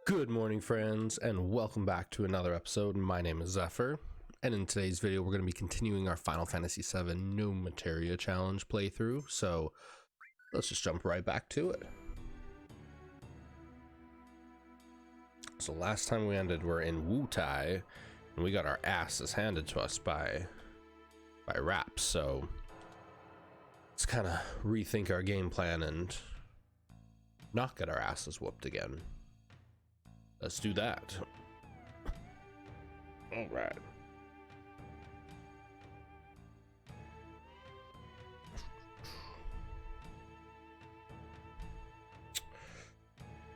Good morning, friends, and welcome back to another episode. My name is Zephyr, and in today's video we're going to be continuing our Final Fantasy VII No Materia challenge playthrough, so let's just jump right back to it. So last time we ended, we're in Wutai, and we got our asses handed to us by Raps, so let's kind of rethink our game plan and not get our asses whooped again. Let's do that. All right.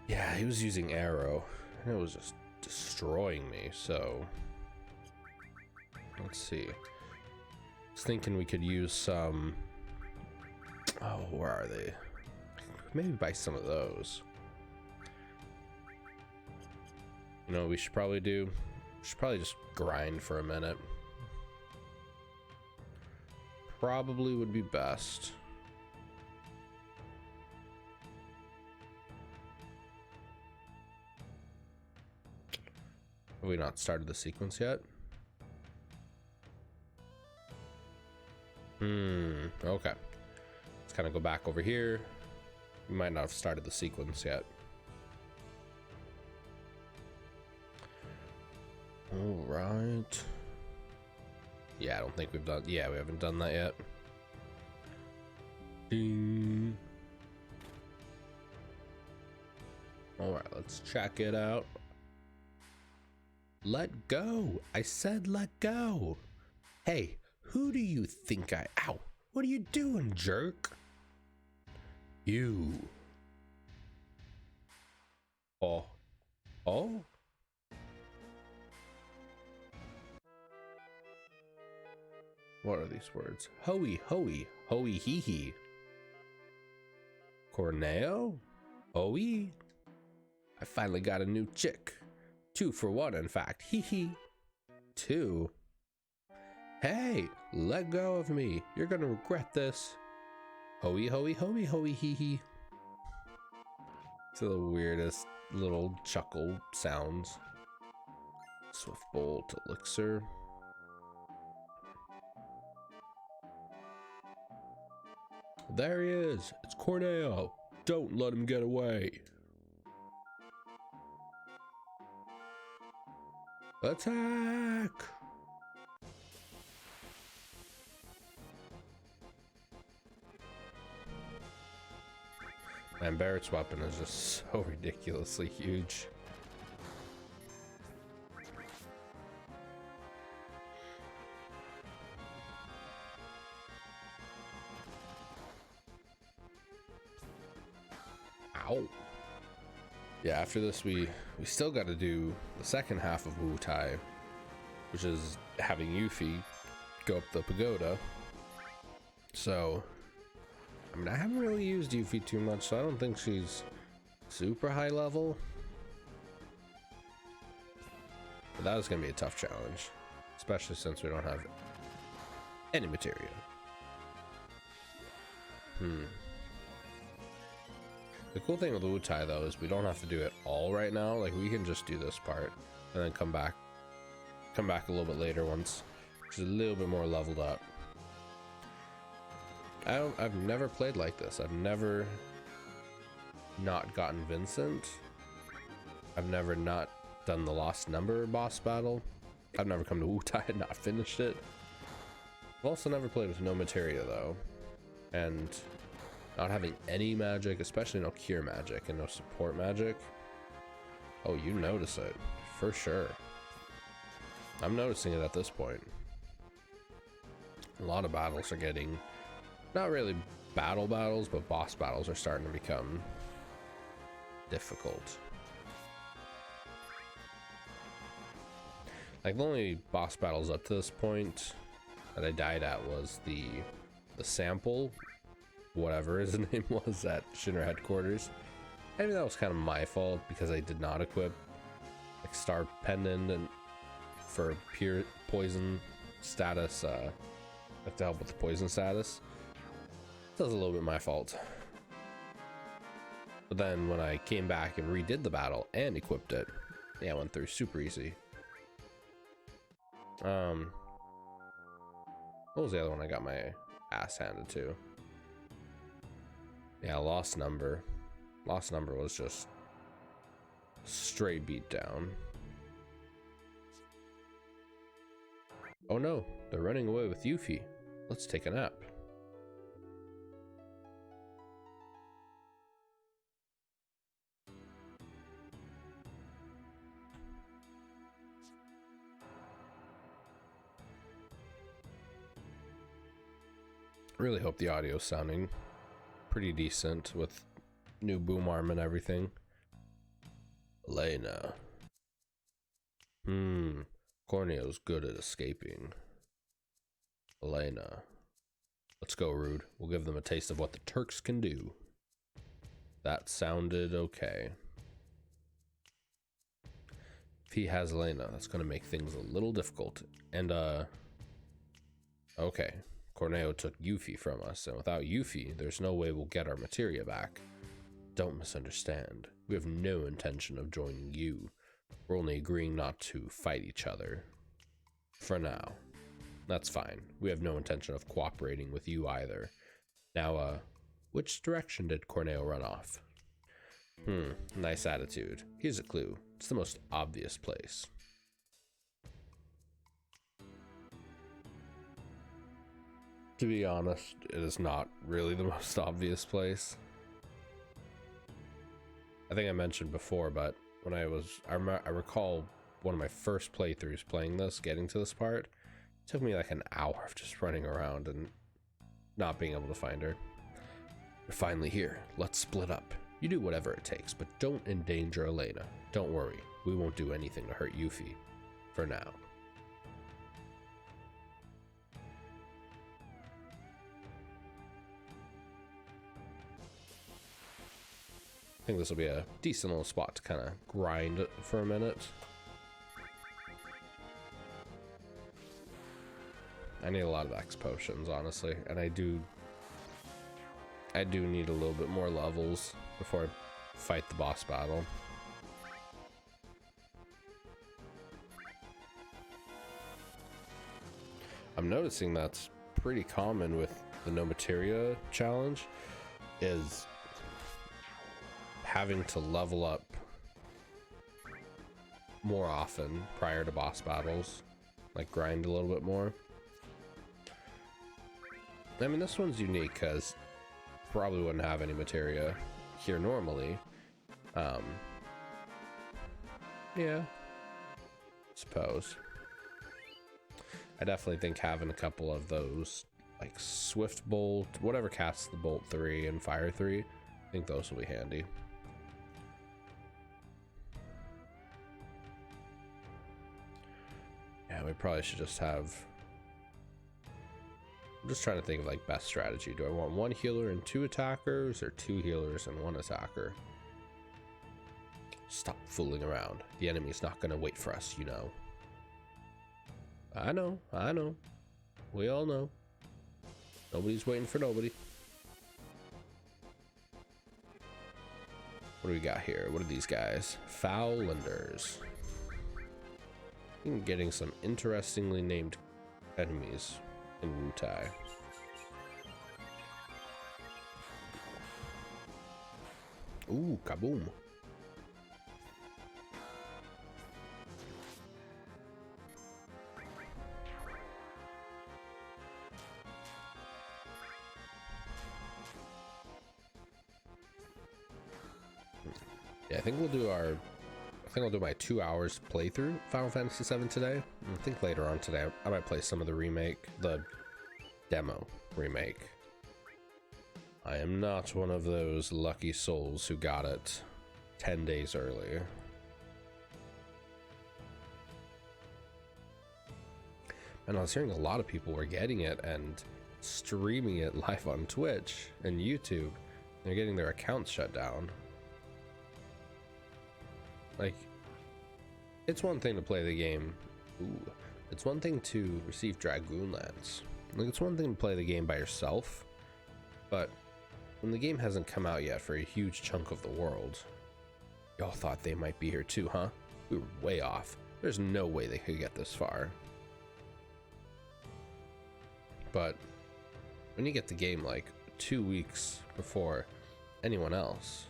Yeah, he was using arrow, and it was just destroying me, so let's see. I was thinking we could use some, oh, where are they? Maybe buy some of those. You know what we should probably do? We should probably just grind for a minute. Probably would be best. Have we not started the sequence yet? Okay. Let's kind of go back over here. We might not have started the sequence yet. All right. Yeah, I don't think we've done. Yeah, we haven't done that yet. Ding. All right, let's check it out. Let go. I said let go. Hey, who do you think I... Ow. What are you doing, jerk? You. Oh. Oh? What are these words? Hoey, hoey, hoey, hee hee. Corneo? Hoey? I finally got a new chick. 2 for 1, in fact. Hee hee. 2. Hey, let go of me. You're gonna regret this. Hoey, hoey, hoey, hoey, hee hee. It's the weirdest little chuckle sounds. Swift Bolt Elixir. There he is. It's Corneo. Don't let him get away. Attack! Man, Barrett's weapon is just so ridiculously huge. Ow. Yeah, after this we still got to do the second half of Wutai, which is having Yuffie go up the pagoda. So, I mean, I haven't really used Yuffie too much, so I don't think she's super high level. But that was going to be a tough challenge, especially since we don't have any materia. The cool thing with Wutai though is we don't have to do it all right now. Like, we can just do this part and then come back a little bit later once she's a little bit more leveled up. I've never played like this. I've never not gotten Vincent. I've never not done the Lost Number boss battle. I've never come to Wutai and not finished it. I've also never played with no materia though, and not having any magic, especially no cure magic and no support magic. Oh, you notice it for sure. I'm noticing it at this point. A lot of battles are getting, not really battles, but boss battles are starting to become difficult. Like, the only boss battles up to this point that I died at was the sample, whatever his name was, at Shinra headquarters. Maybe that was kind of my fault because I did not equip like Star Pendant and for pure poison status, like to help with the poison status. That was a little bit my fault. But then when I came back and redid the battle and equipped it, yeah, I went through super easy. What was the other one I got my ass handed to? Yeah, Lost Number. Lost Number was just straight beat down. Oh no, they're running away with Yuffie. Let's take a nap. Really hope the audio's sounding pretty decent with new boom arm and everything. Elena. Corneo's good at escaping. Elena. Let's go, Rude. We'll give them a taste of what the Turks can do. That sounded okay. If he has Elena, that's going to make things a little difficult. And, okay. Corneo took Yuffie from us, and without Yuffie, there's no way we'll get our materia back. Don't misunderstand. We have no intention of joining you. We're only agreeing not to fight each other. For now. That's fine. We have no intention of cooperating with you either. Now, which direction did Corneo run off? Nice attitude. Here's a clue. It's the most obvious place. To be honest, it is not really the most obvious place. I think I mentioned before, but when I recall one of my first playthroughs playing this, getting to this part, it took me like an hour of just running around and not being able to find her. We're finally here. Let's split up. You do whatever it takes, but don't endanger Elena. Don't worry, we won't do anything to hurt Yuffie. For now. I think this will be a decent little spot to kind of grind for a minute. I need a lot of X potions, honestly, and I do need a little bit more levels before I fight the boss battle. I'm noticing that's pretty common with the No Materia challenge, is having to level up more often prior to boss battles, like grind a little bit more. I mean, this one's unique because probably wouldn't have any materia here normally. Yeah, suppose. I definitely think having a couple of those, like Swift Bolt, whatever casts the Bolt 3 and Fire 3, I think those will be handy. Yeah, we probably should just have... I'm just trying to think of like best strategy. Do I want one healer and 2 attackers, or 2 healers and 1 attacker? Stop fooling around. The enemy's not gonna wait for us, you know. I know. We all know. Nobody's waiting for nobody. What do we got here? What are these guys? Foullanders. I'm getting some interestingly named enemies in Wutai. Ooh, kaboom. Yeah, I think I'll do my 2 hours playthrough Final Fantasy VII today. I think later on today I might play some of the demo remake. I am not one of those lucky souls who got it 10 days earlier. And I was hearing a lot of people were getting it and streaming it live on Twitch and YouTube. They're getting their accounts shut down. Like, it's one thing to play the game. Ooh, it's one thing to receive Dragoon Lance. Like, it's one thing to play the game by yourself, but when the game hasn't come out yet for a huge chunk of the world. Y'all thought they might be here too, huh? We were way off. There's no way they could get this far. But when you get the game like 2 weeks before anyone else,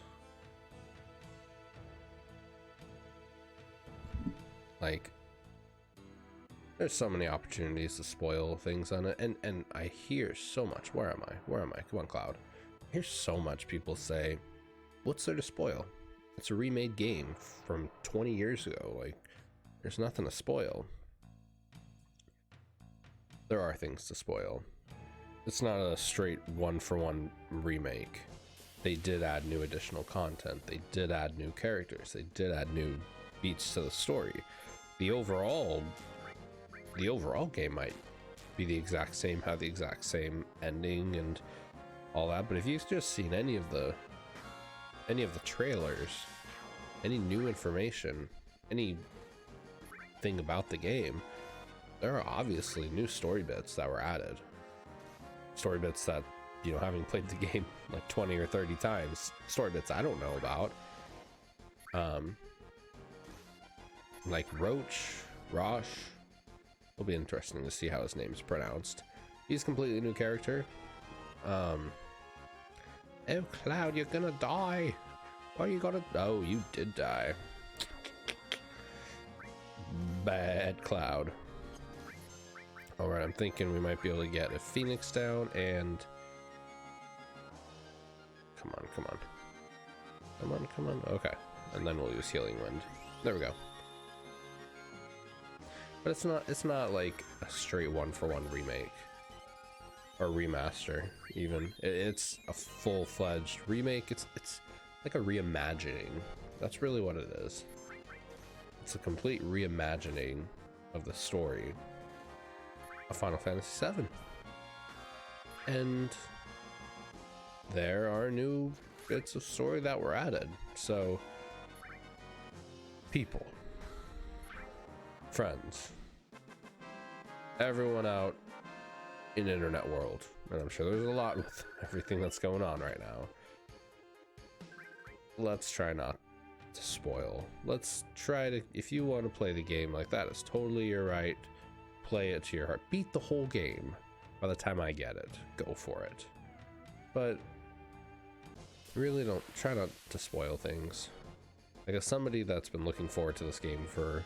like, there's so many opportunities to spoil things on it, and I hear so much. Where am I? Come on, Cloud. I hear so much people say, what's there to spoil? It's a remade game from 20 years ago. Like, there's nothing to spoil. There are things to spoil. It's not a straight one-for-one remake. They did add new additional content. They did add new characters. They did add new beats to the story. The overall game might be the exact same, have the exact same ending and all that, but if you've just seen any of the trailers, any new information, anything about the game, there are obviously new story bits that were added. Story bits that, you know, having played the game like 20 or 30 times, story bits I don't know about. Like Rosh. It'll be interesting to see how his name's pronounced. He's a completely new character. Oh, Cloud, you're gonna die. Why are you gonna... Oh, you did die. Bad Cloud. Alright, I'm thinking we might be able to get a Phoenix down and... Come on. Okay. And then we'll use Healing Wind. There we go. But it's not like a straight one-for-one remake. Or remaster, even. It's a full-fledged remake. It's like a reimagining. That's really what it is. It's a complete reimagining of the story of Final Fantasy VII. And there are new bits of story that were added. So, people, friends, everyone out in internet world, and I'm sure there's a lot with everything that's going on right now. Let's try not to spoil. Let's try to, if you want to play the game like that, it's totally your right. Play it to your heart. Beat the whole game by the time I get it. Go for it. But really don't try not to spoil things. Like, as somebody that's been looking forward to this game for,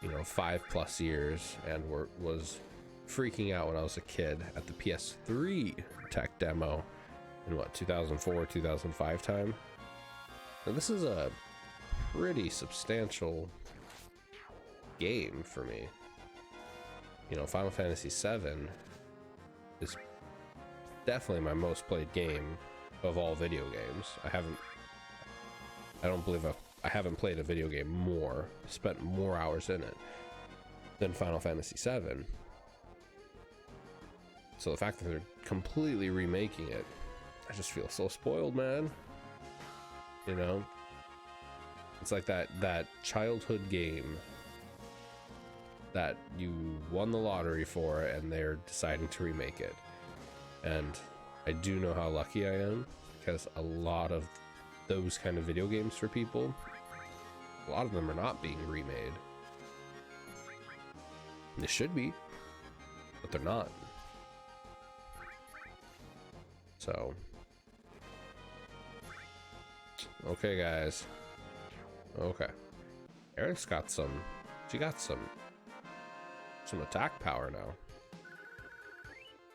you know, 5+ years and was freaking out when I was a kid at the PS3 tech demo in what, 2004, 2005 time. Now, this is a pretty substantial game for me. You know, Final Fantasy VII is definitely my most played game of all video games. I don't believe I haven't played a video game more, spent more hours in it than Final Fantasy VII. So the fact that they're completely remaking it, I just feel so spoiled, man. You know, it's like that childhood game that you won the lottery for and they're deciding to remake it. And I do know how lucky I am, because a lot of those kind of video games for people, a lot of them are not being remade. They should be, but they're not. So, okay, guys. Okay, Eric's got some. She got some attack power now.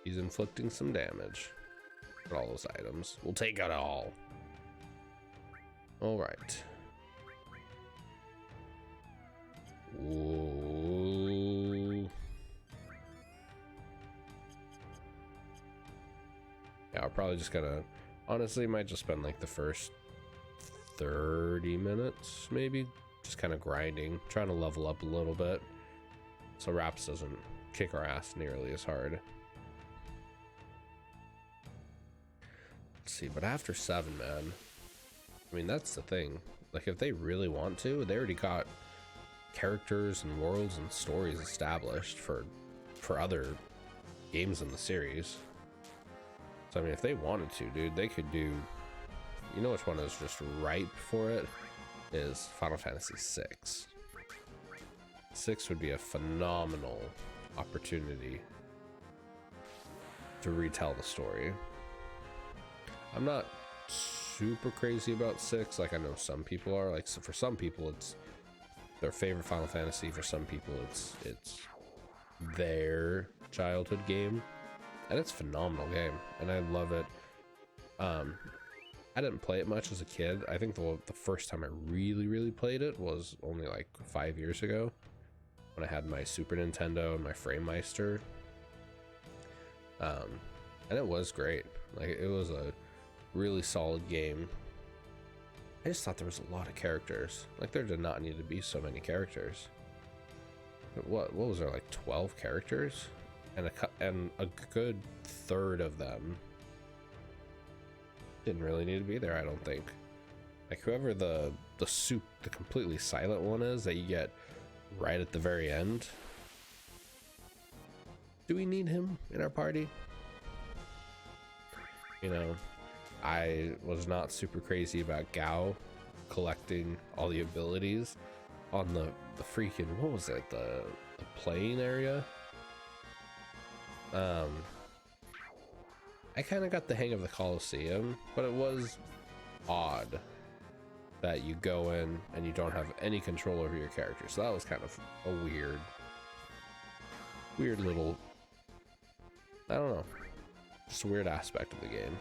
He's inflicting some damage. At all those items. We'll take it all. All right. Ooh. Yeah, I'm probably just gonna, honestly, might just spend like the first 30 minutes, maybe, just kind of grinding, trying to level up a little bit, so Raps doesn't kick our ass nearly as hard. Let's see, but after 7, man, I mean, that's the thing. Like, if they really want to, they already got characters and worlds and stories established for other games in the series. So I mean, if they wanted to, dude, they could do, you know which one is just ripe for it? Is Final Fantasy VI. 6 would be a phenomenal opportunity to retell the story. I'm not super crazy about 6, like I know some people are. Like, so for some people it's their favorite Final Fantasy, for some people it's their childhood game, and it's a phenomenal game and I love it. I didn't play it much as a kid. I think the first time I really played it was only like 5 years ago, when I had my Super Nintendo and my Framemeister. And it was great. Like, it was a really solid game. I just thought there was a lot of characters. Like, there did not need to be so many characters. What was there, like 12 characters? And a good third of them didn't really need to be there, I don't think. Like, whoever the completely silent one is that you get right at the very end, do we need him in our party? You know, I was not super crazy about Gao collecting all the abilities on the freaking, what was it, the playing area. I kind of got the hang of the Coliseum, but it was odd that you go in and you don't have any control over your character. So that was kind of a weird little, I don't know, just a weird aspect of the game.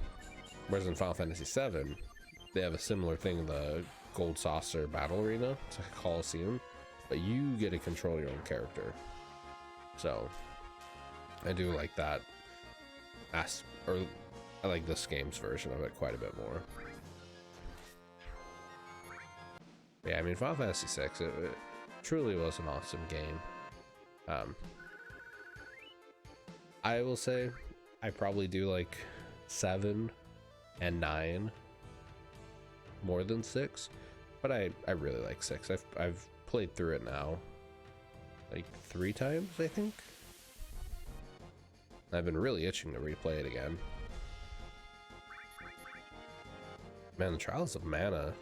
Whereas in Final Fantasy VII, they have a similar thing in the Gold Saucer Battle Arena. It's like a Coliseum, but you get to control your own character. So I do like that. I like this game's version of it quite a bit more. Yeah, I mean, Final Fantasy VI, it truly was an awesome game. I will say I probably do like 7 and 9 more than 6, but I really like 6. I've played through it now like 3 times, I think. I've been really itching to replay it again. Man, the Trials of Mana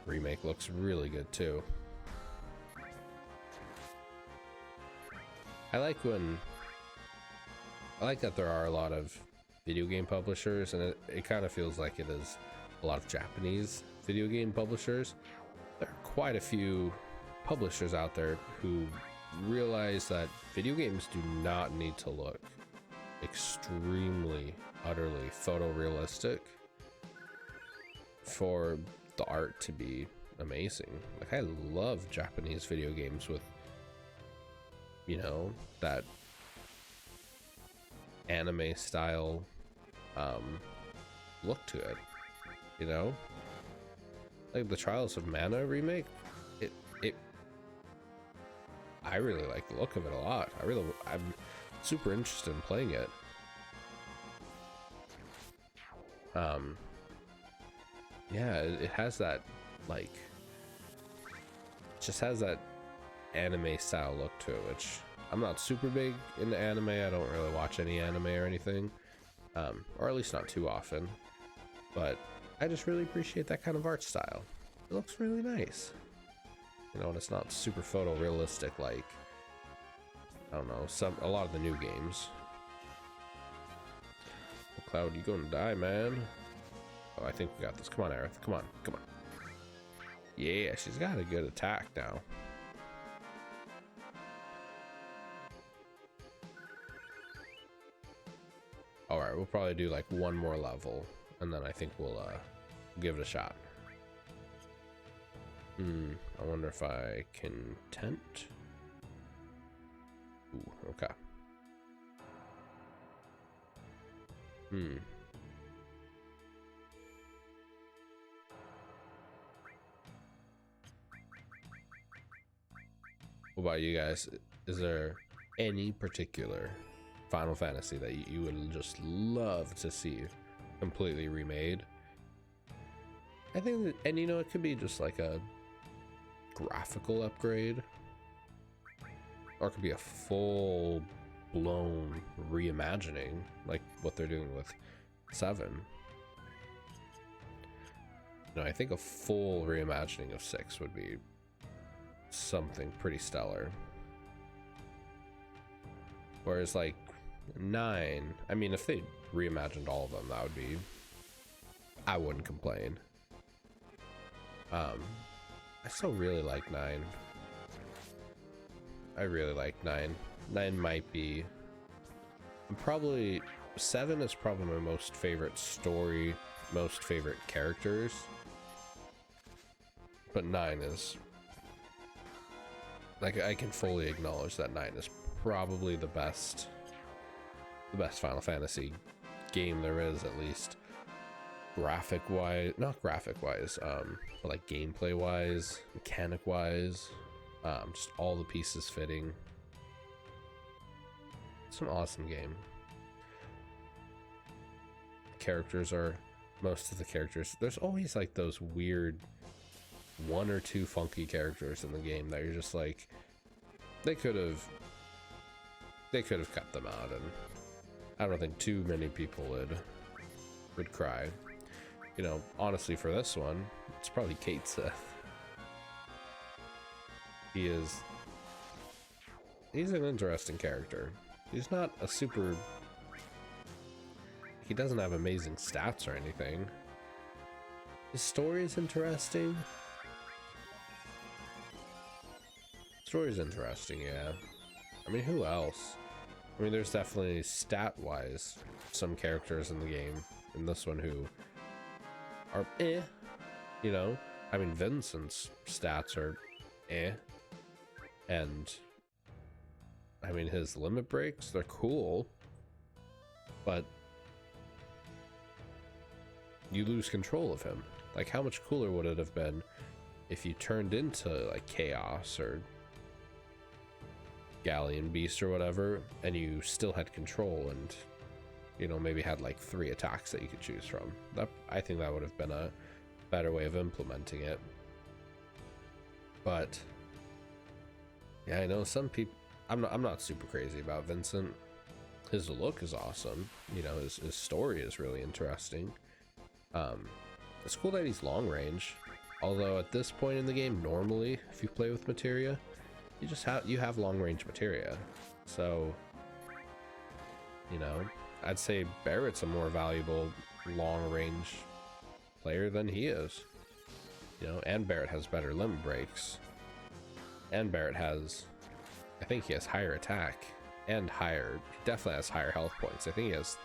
remake looks really good too. I like that there are a lot of video game publishers, and it kind of feels like it is a lot of Japanese video game publishers. There are quite a few publishers out there who realize that video games do not need to look extremely, utterly photorealistic for the art to be amazing. Like, I love Japanese video games with, you know, that anime style look to it, you know, like the Trials of Mana remake. I really like the look of it a lot. I'm super interested in playing it. Yeah, it has that, like, it just has that anime style look to it, which I'm not super big into anime. I don't really watch any anime or anything, or at least not too often, but I just really appreciate that kind of art style. It looks really nice, you know, and it's not super photorealistic like, I don't know, a lot of the new games. Oh, Cloud, you gonna die, man. Oh, I think we got this. Come on, Aerith. Come on. Yeah, she's got a good attack now. All right, we'll probably do like one more level, and then I think we'll give it a shot. I wonder if I can tent. Ooh, okay. What about you guys? Is there any particular Final Fantasy that you would just love to see completely remade? I think that, and you know, it could be just like a graphical upgrade, or it could be a full blown reimagining. Like, what they're doing with 7. No, I think a full reimagining of 6 would be something pretty stellar. Whereas like 9, I mean, if they reimagined all of them, that would be, I wouldn't complain. I still really like 9. I really like 9. 9 might be, probably 7 is probably my most favorite story, most favorite characters, but 9 is, like, I can fully acknowledge that 9 is probably the best Final Fantasy game there is, at least graphic wise, not graphic wise, but like gameplay wise, mechanic wise, just all the pieces fitting. It's an awesome game. Characters are, most of the characters, there's always like those weird 1 or 2 funky characters in the game that you're just like, they could have cut them out, and I don't think too many people would cry. You know, honestly, for this one, it's probably Kate Sith. He's an interesting character. He's not a super, he doesn't have amazing stats or anything. His story is interesting. Story's interesting, yeah. I mean, who else? I mean, there's definitely stat-wise some characters in the game, in this one, who are eh, you know? I mean, Vincent's stats are eh, and I mean, his limit breaks, they're cool, but you lose control of him. Like, how much cooler would it have been if you turned into like Chaos or Galleon Beast or whatever, and you still had control, and you know, maybe had like 3 attacks that you could choose from? That, I think that would have been a better way of implementing it. But yeah, I know some people, I'm not super crazy about Vincent. His look is awesome, you know, his story is really interesting. It's cool that he's long range, although at this point in the game, normally if you play with Materia, you have long range Materia, so you know, I'd say Barrett's a more valuable long range player than he is, you know. And Barrett has better limit breaks, and Barrett has, I think he has higher attack and higher, he definitely has higher health points. I think he has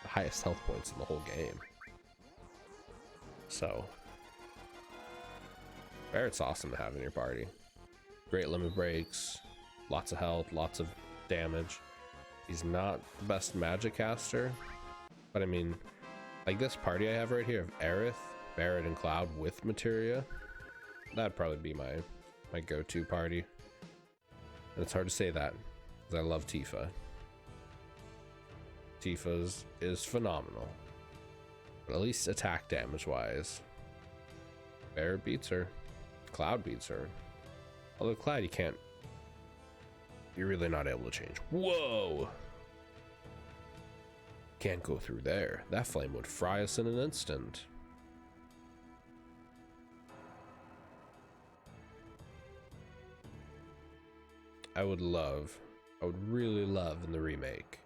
the highest health points in the whole game. So Barrett's awesome to have in your party. Great limit breaks, lots of health, lots of damage. He's not the best magic caster, but I mean, like this party I have right here of Aerith, Barrett, and Cloud with Materia, that'd probably be my go-to party. And it's hard to say that, because I love Tifa. Tifa is phenomenal, but at least attack damage wise, Barrett beats her, Cloud beats her. Although Cloud, you're really not able to change. Whoa! Can't go through there. That flame would fry us in an instant. I would really love in the remake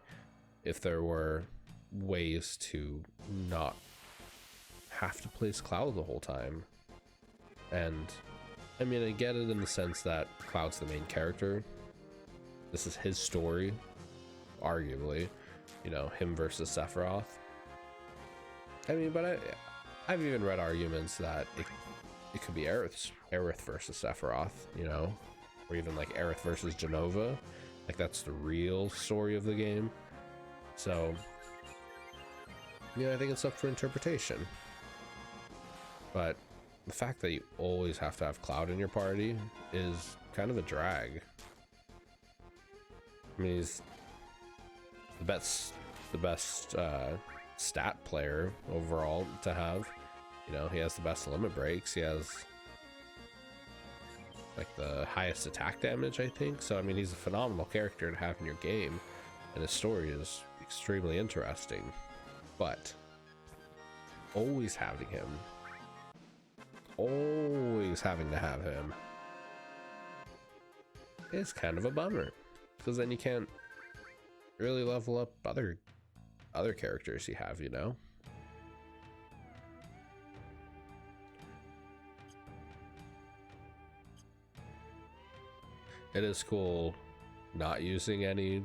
if there were ways to not have to place Cloud the whole time. And I mean, I get it in the sense that Cloud's the main character. This is his story, arguably, you know, him versus Sephiroth. I mean, but I've even read arguments that it could be Aerith versus Sephiroth, you know, or even like Aerith versus Genova. Like, that's the real story of the game. So, you know, I think it's up for interpretation. But the fact that you always have to have Cloud in your party is kind of a drag. I mean, he's the best stat player overall to have. You know, he has the best limit breaks. He has like the highest attack damage, I think. So I mean, he's a phenomenal character to have in your game, and his story is extremely interesting, but always having to have him is kind of a bummer, because then you can't really level up other characters you have, you know? It is cool not using any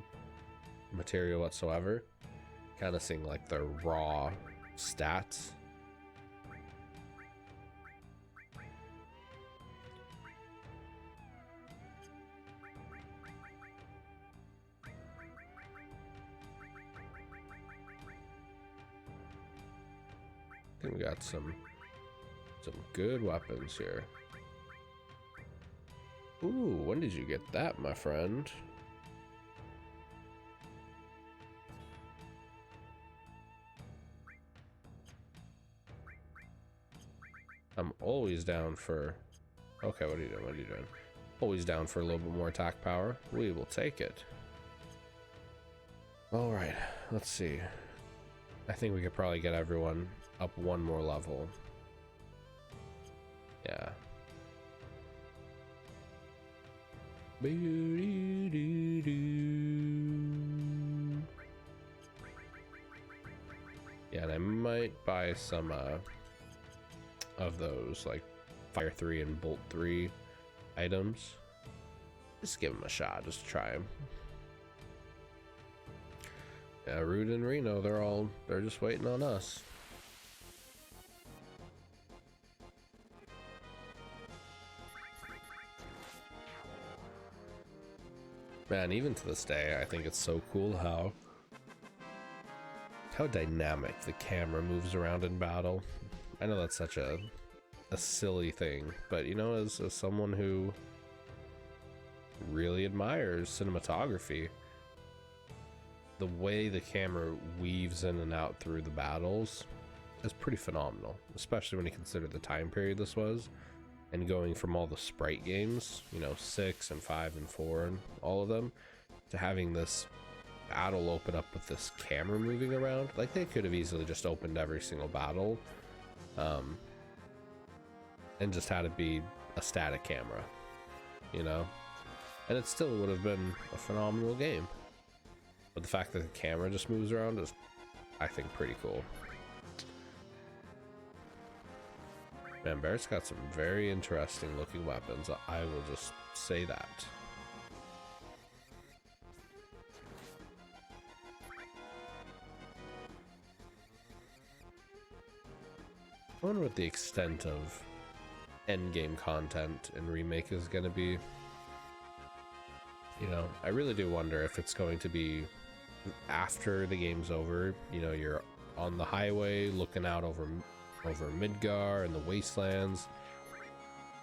material whatsoever, kind of seeing like the raw stats. I think we got some good weapons here. Ooh, when did you get that, my friend? I'm always down for... Okay, what are you doing? What are you doing? Always down for a little bit more attack power. We will take it. All right, let's see. I think we could probably get everyone up one more level. Yeah. Yeah, and I might buy some of those like Fire 3 and Bolt 3 items. Just give them a shot, just try them. Yeah, Rude and Reno, they're just waiting on us. Man, even to this day, I think it's so cool how dynamic the camera moves around in battle. I know that's such a silly thing, but you know, as someone who really admires cinematography, the way the camera weaves in and out through the battles is pretty phenomenal, especially when you consider the time period this was, and going from all the sprite games, you know, 6 and 5 and 4 and all of them, to having this battle open up with this camera moving around. Like, they could have easily just opened every single battle and just had it be a static camera, you know, and it still would have been a phenomenal game. But the fact that the camera just moves around is, I think, pretty cool. Man, Barrett's got some very interesting looking weapons. I will just say that. I wonder what the extent of endgame content in Remake is going to be. You know, I really do wonder if it's going to be after the game's over. You know, you're on the highway looking out over Midgar and the wastelands.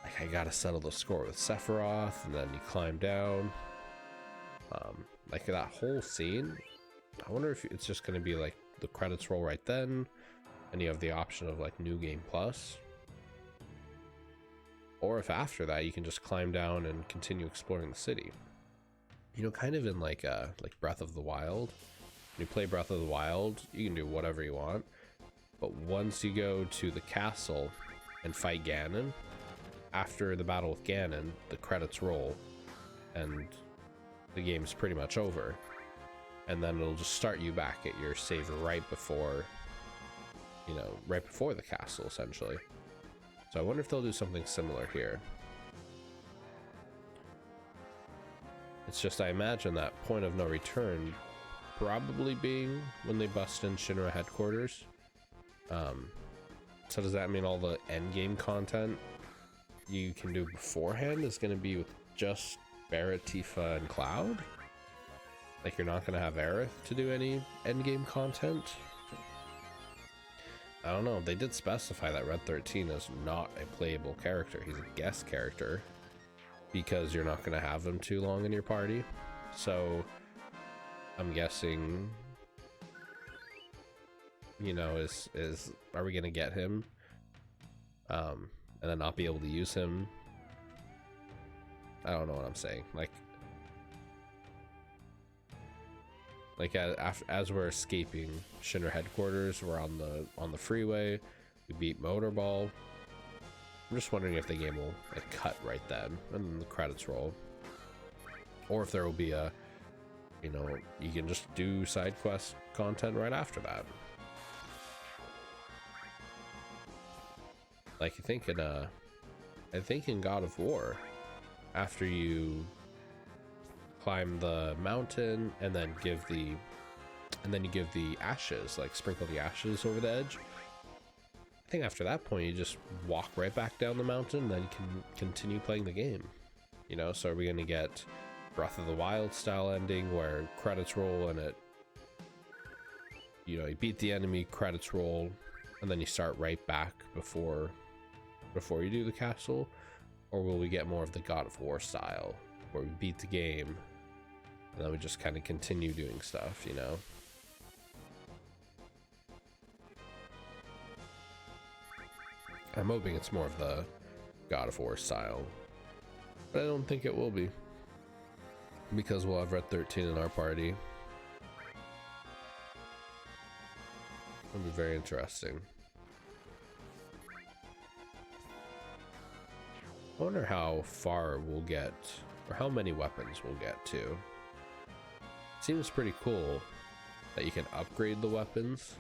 Like, I gotta settle the score with Sephiroth, and then you climb down. Like, that whole scene, I wonder if it's just gonna be like the credits roll right then, and you have the option of like New Game Plus, or if after that you can just climb down and continue exploring the city. You know, kind of in like Breath of the Wild. When you play Breath of the Wild, you can do whatever you want, but once you go to the castle and fight Ganon, after the battle with Ganon, the credits roll and the game's pretty much over, and then it'll just start you back at your save right before, you know, right before the castle, essentially. So I wonder if they'll do something similar here. It's just, I imagine that point of no return probably being when they bust in Shinra headquarters. So does that mean all the endgame content you can do beforehand is going to be with just Barret, Tifa, and Cloud? Like, you're not going to have Aerith to do any endgame content? I don't know. They did specify that Red 13 is not a playable character. He's a guest character, because you're not going to have him too long in your party. So I'm guessing, you know, are we going to get him and then not be able to use him? I don't know what I'm saying. Like Like as we're escaping Shinra headquarters, we're on the freeway. We beat Motorball. I'm just wondering if the game will like cut right then and then the credits roll, or if there will be a, you know, you can just do side quest content right after that. Like I think in God of War, after you climb the mountain and then you give the ashes, like sprinkle the ashes over the edge. I think after that point you just walk right back down the mountain and then you can continue playing the game. You know, so are we gonna get Breath of the Wild style ending where credits roll and it, you know, you beat the enemy, credits roll, and then you start right back before you do the castle? Or will we get more of the God of War style where we beat the game and then we just kind of continue doing stuff, you know? I'm hoping it's more of the God of War style, but I don't think it will be, because we'll have Red 13 in our party. It'll be very interesting. I wonder how far we'll get, or how many weapons we'll get to. Seems pretty cool that you can upgrade the weapons,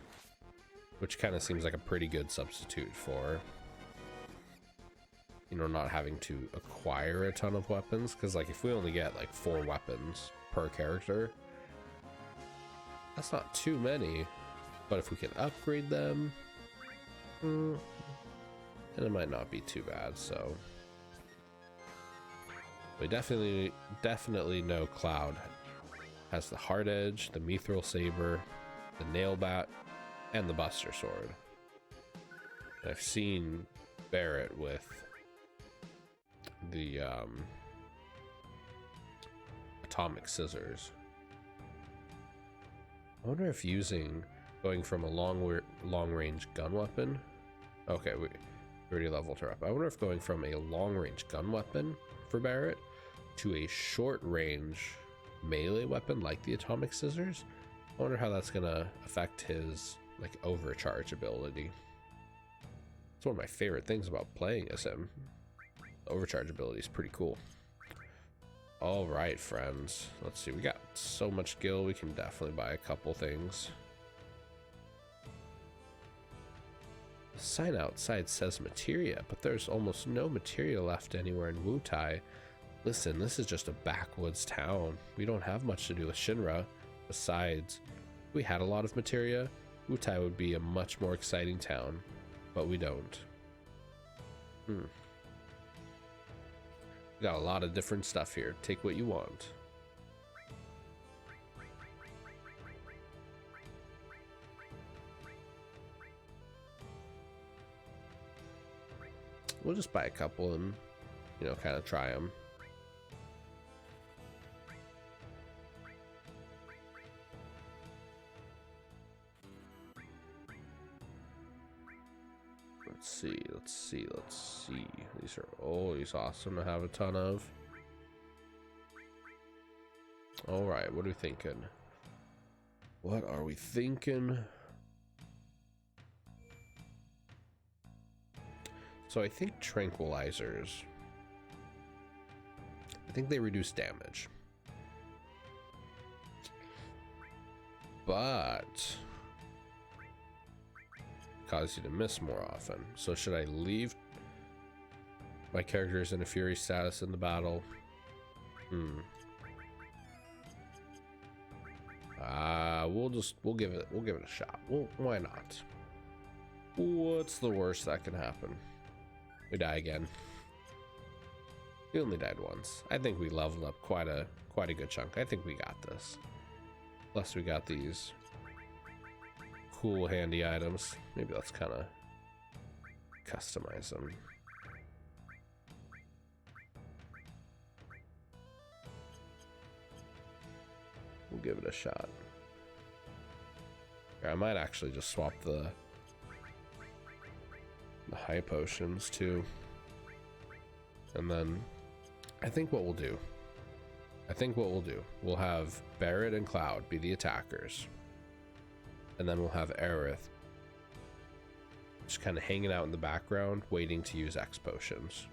which kind of seems like a pretty good substitute for, you know, not having to acquire a ton of weapons. Because like if we only get like 4 weapons per character, that's not too many. But if we can upgrade them, then it might not be too bad. So we definitely know Cloud has the Hard Edge, the Mithril Saber, the Nail Bat, and the Buster Sword. And I've seen Barrett with the Atomic Scissors. I wonder if going from a long range gun weapon. Okay, we already leveled her up. I wonder if going from a long range gun weapon for Barrett to a short range melee weapon like the Atomic Scissors, I wonder how that's gonna affect his like overcharge ability. It's one of my favorite things about playing as him. The overcharge ability is pretty cool. All right, friends, let's see, we got so much gil, we can definitely buy a couple things. The sign outside says Materia, but there's almost no Materia left anywhere in Wutai. Listen, this is just a backwoods town. We don't have much to do with Shinra. Besides, if we had a lot of Materia, Wutai would be a much more exciting town, but we don't. We got a lot of different stuff here. Take what you want. We'll just buy a couple and, you know, kind of try them. Let's see. These are always awesome to have a ton of. All right, what are we thinking? What are we thinking? So I think tranquilizers, I think they reduce damage, but cause you to miss more often. So should I leave my characters in a fury status in the battle? We'll give it a shot. Well, why not? What's the worst that can happen? We die again. We only died once. I think we leveled up quite a good chunk. I think we got this. Plus we got these cool handy items. Maybe let's kind of customize them. We'll give it a shot. I might actually just swap the high potions too. And then I think what we'll do, I think what we'll do, we'll have Barret and Cloud be the attackers. And then we'll have Aerith just kind of hanging out in the background, waiting to use X potions.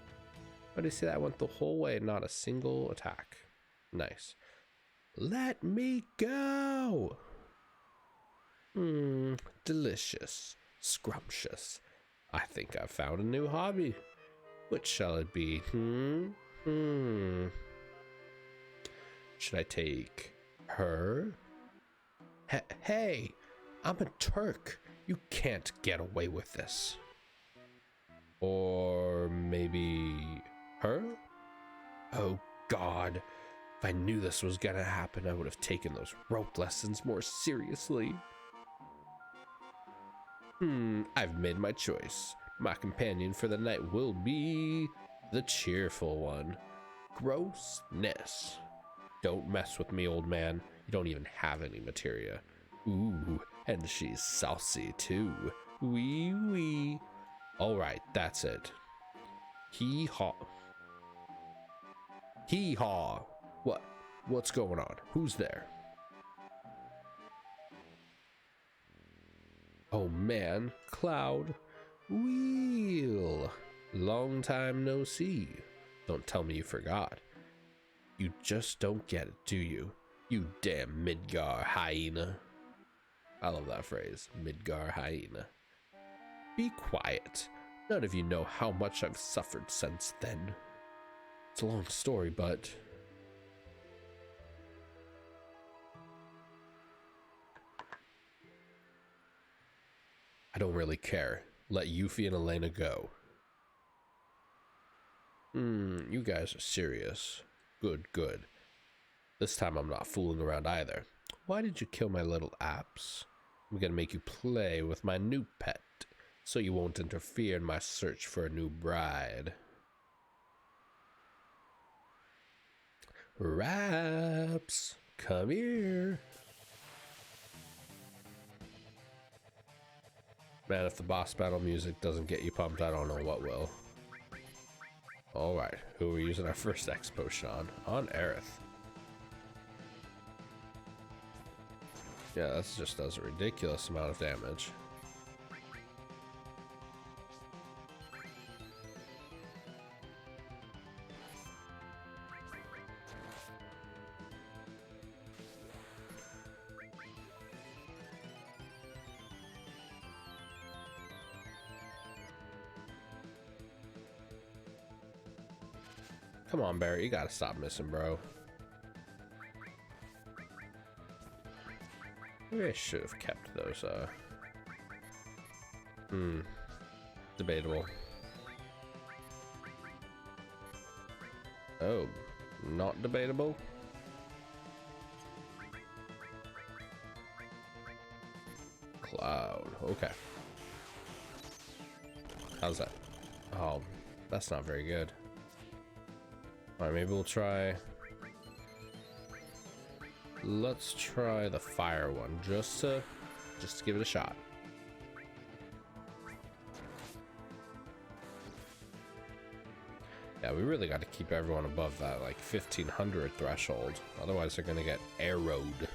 But you see that went the whole way, not a single attack. Nice. Let me go! Delicious. Scrumptious. I think I've found a new hobby. Which shall it be? Should I take her? Hey, I'm a Turk. You can't get away with this. Or maybe her? Oh God. If I knew this was gonna happen, I would have taken those rope lessons more seriously. I've made my choice. My companion for the night will be the cheerful one. Grossness. Don't mess with me, old man. You don't even have any materia. Ooh, and she's saucy too. Wee wee. All right, that's it. Hee haw. Hee haw. What? What's going on? Who's there? Oh man, Cloud. Wheel. Long time no see. Don't tell me you forgot. You just don't get it, do you? You damn Midgar hyena. I love that phrase, Midgar hyena. Be quiet. None of you know how much I've suffered since then. It's a long story, but... I don't really care. Let Yuffie and Elena go. You guys are serious. Good, good. This time I'm not fooling around either. Why did you kill my little apps? I'm gonna make you play with my new pet, so you won't interfere in my search for a new bride. Raps, come here. Man, if the boss battle music doesn't get you pumped, I don't know what will. Alright, who are we using our first X potion on? On Aerith. Yeah, that just does a ridiculous amount of damage. Come on, Barry, you gotta stop missing, bro. Maybe I should have kept those, debatable. Oh, not debatable? Cloud, okay. How's that? Oh, that's not very good. Alright, maybe we'll try... Let's try the fire one, just to give it a shot. Yeah, we really got to keep everyone above that, like, 1500 threshold. Otherwise, they're gonna get arrowed.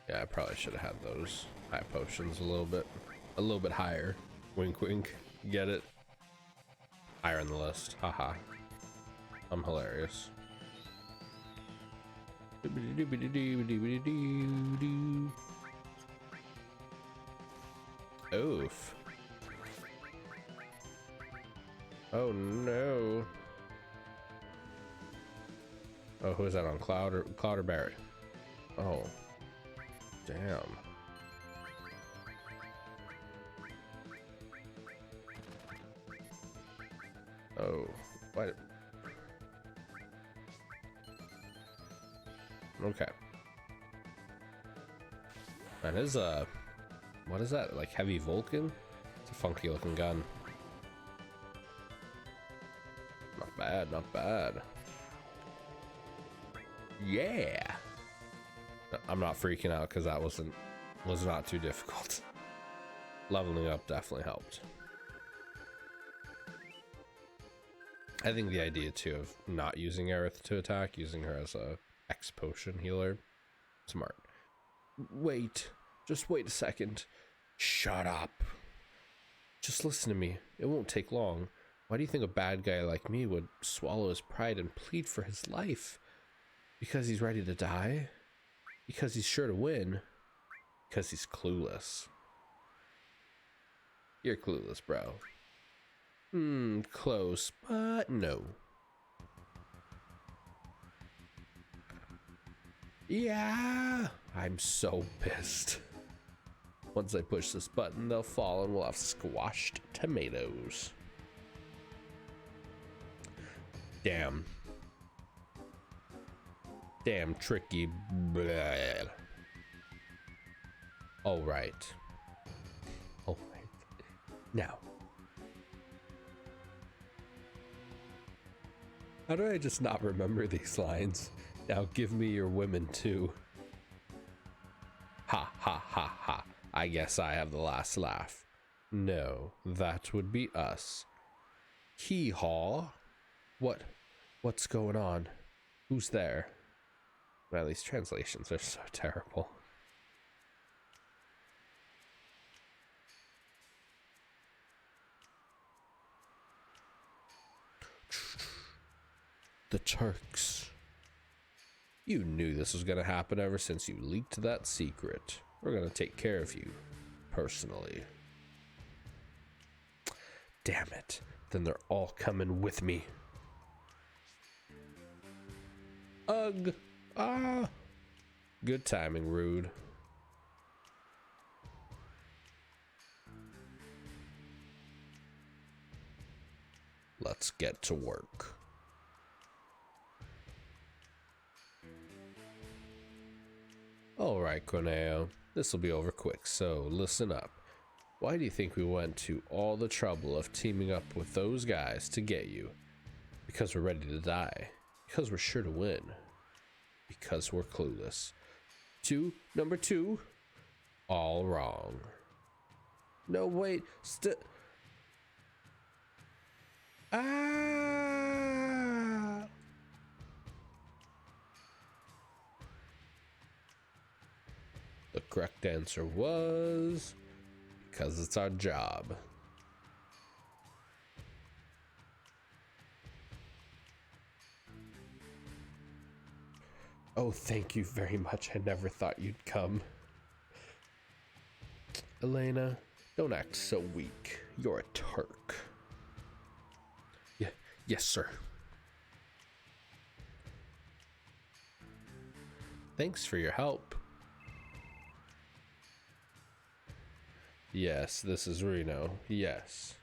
Yeah, I probably should have had those high potions a little bit higher. Wink, wink. Get it? Higher on the list. Haha. I'm hilarious. Oof. Oh no. Oh, who is that on? Cloud or Barret? Oh. Damn. Oh, what? Okay. Man, his what is that? Like heavy Vulcan? It's a funky looking gun. Not bad, not bad. Yeah. I'm not freaking out because that was not too difficult. leveling up definitely helped. I think the idea too of not using Aerith to attack, using her as a X potion healer, smart. Wait, just wait a second. Shut up. Just listen to me. It won't take long. Why do you think a bad guy like me would swallow his pride and plead for his life? Because he's ready to die? Because he's sure to win? Because he's clueless. You're clueless, bro. Close, but no. Yeah, I'm so pissed. Once I push this button, they'll fall and we'll have squashed tomatoes. Damn. Damn tricky. Blah. All right. All right. Now. How do I just not remember these lines? Now give me your women too. Ha ha ha ha. I guess I have the last laugh. No, that would be us. Hee-haw. What's going on? Who's there? Well, these translations are so terrible. The Turks. You knew this was gonna happen ever since you leaked that secret. We're gonna take care of you, personally. Damn it. Then they're all coming with me. Ugh. Ah. Good timing, Rude. Let's get to work. Alright, Corneo. This will be over quick, so listen up. Why do you think we went to all the trouble of teaming up with those guys to get you? Because we're ready to die. Because we're sure to win. Because we're clueless. Number two, all wrong. No, wait, Ah! The correct answer was because it's our job. Oh, thank you very much. I never thought you'd come. Elena, don't act so weak. You're a Turk. Yes, sir. Thanks for your help. Yes, this is Reno. Yes.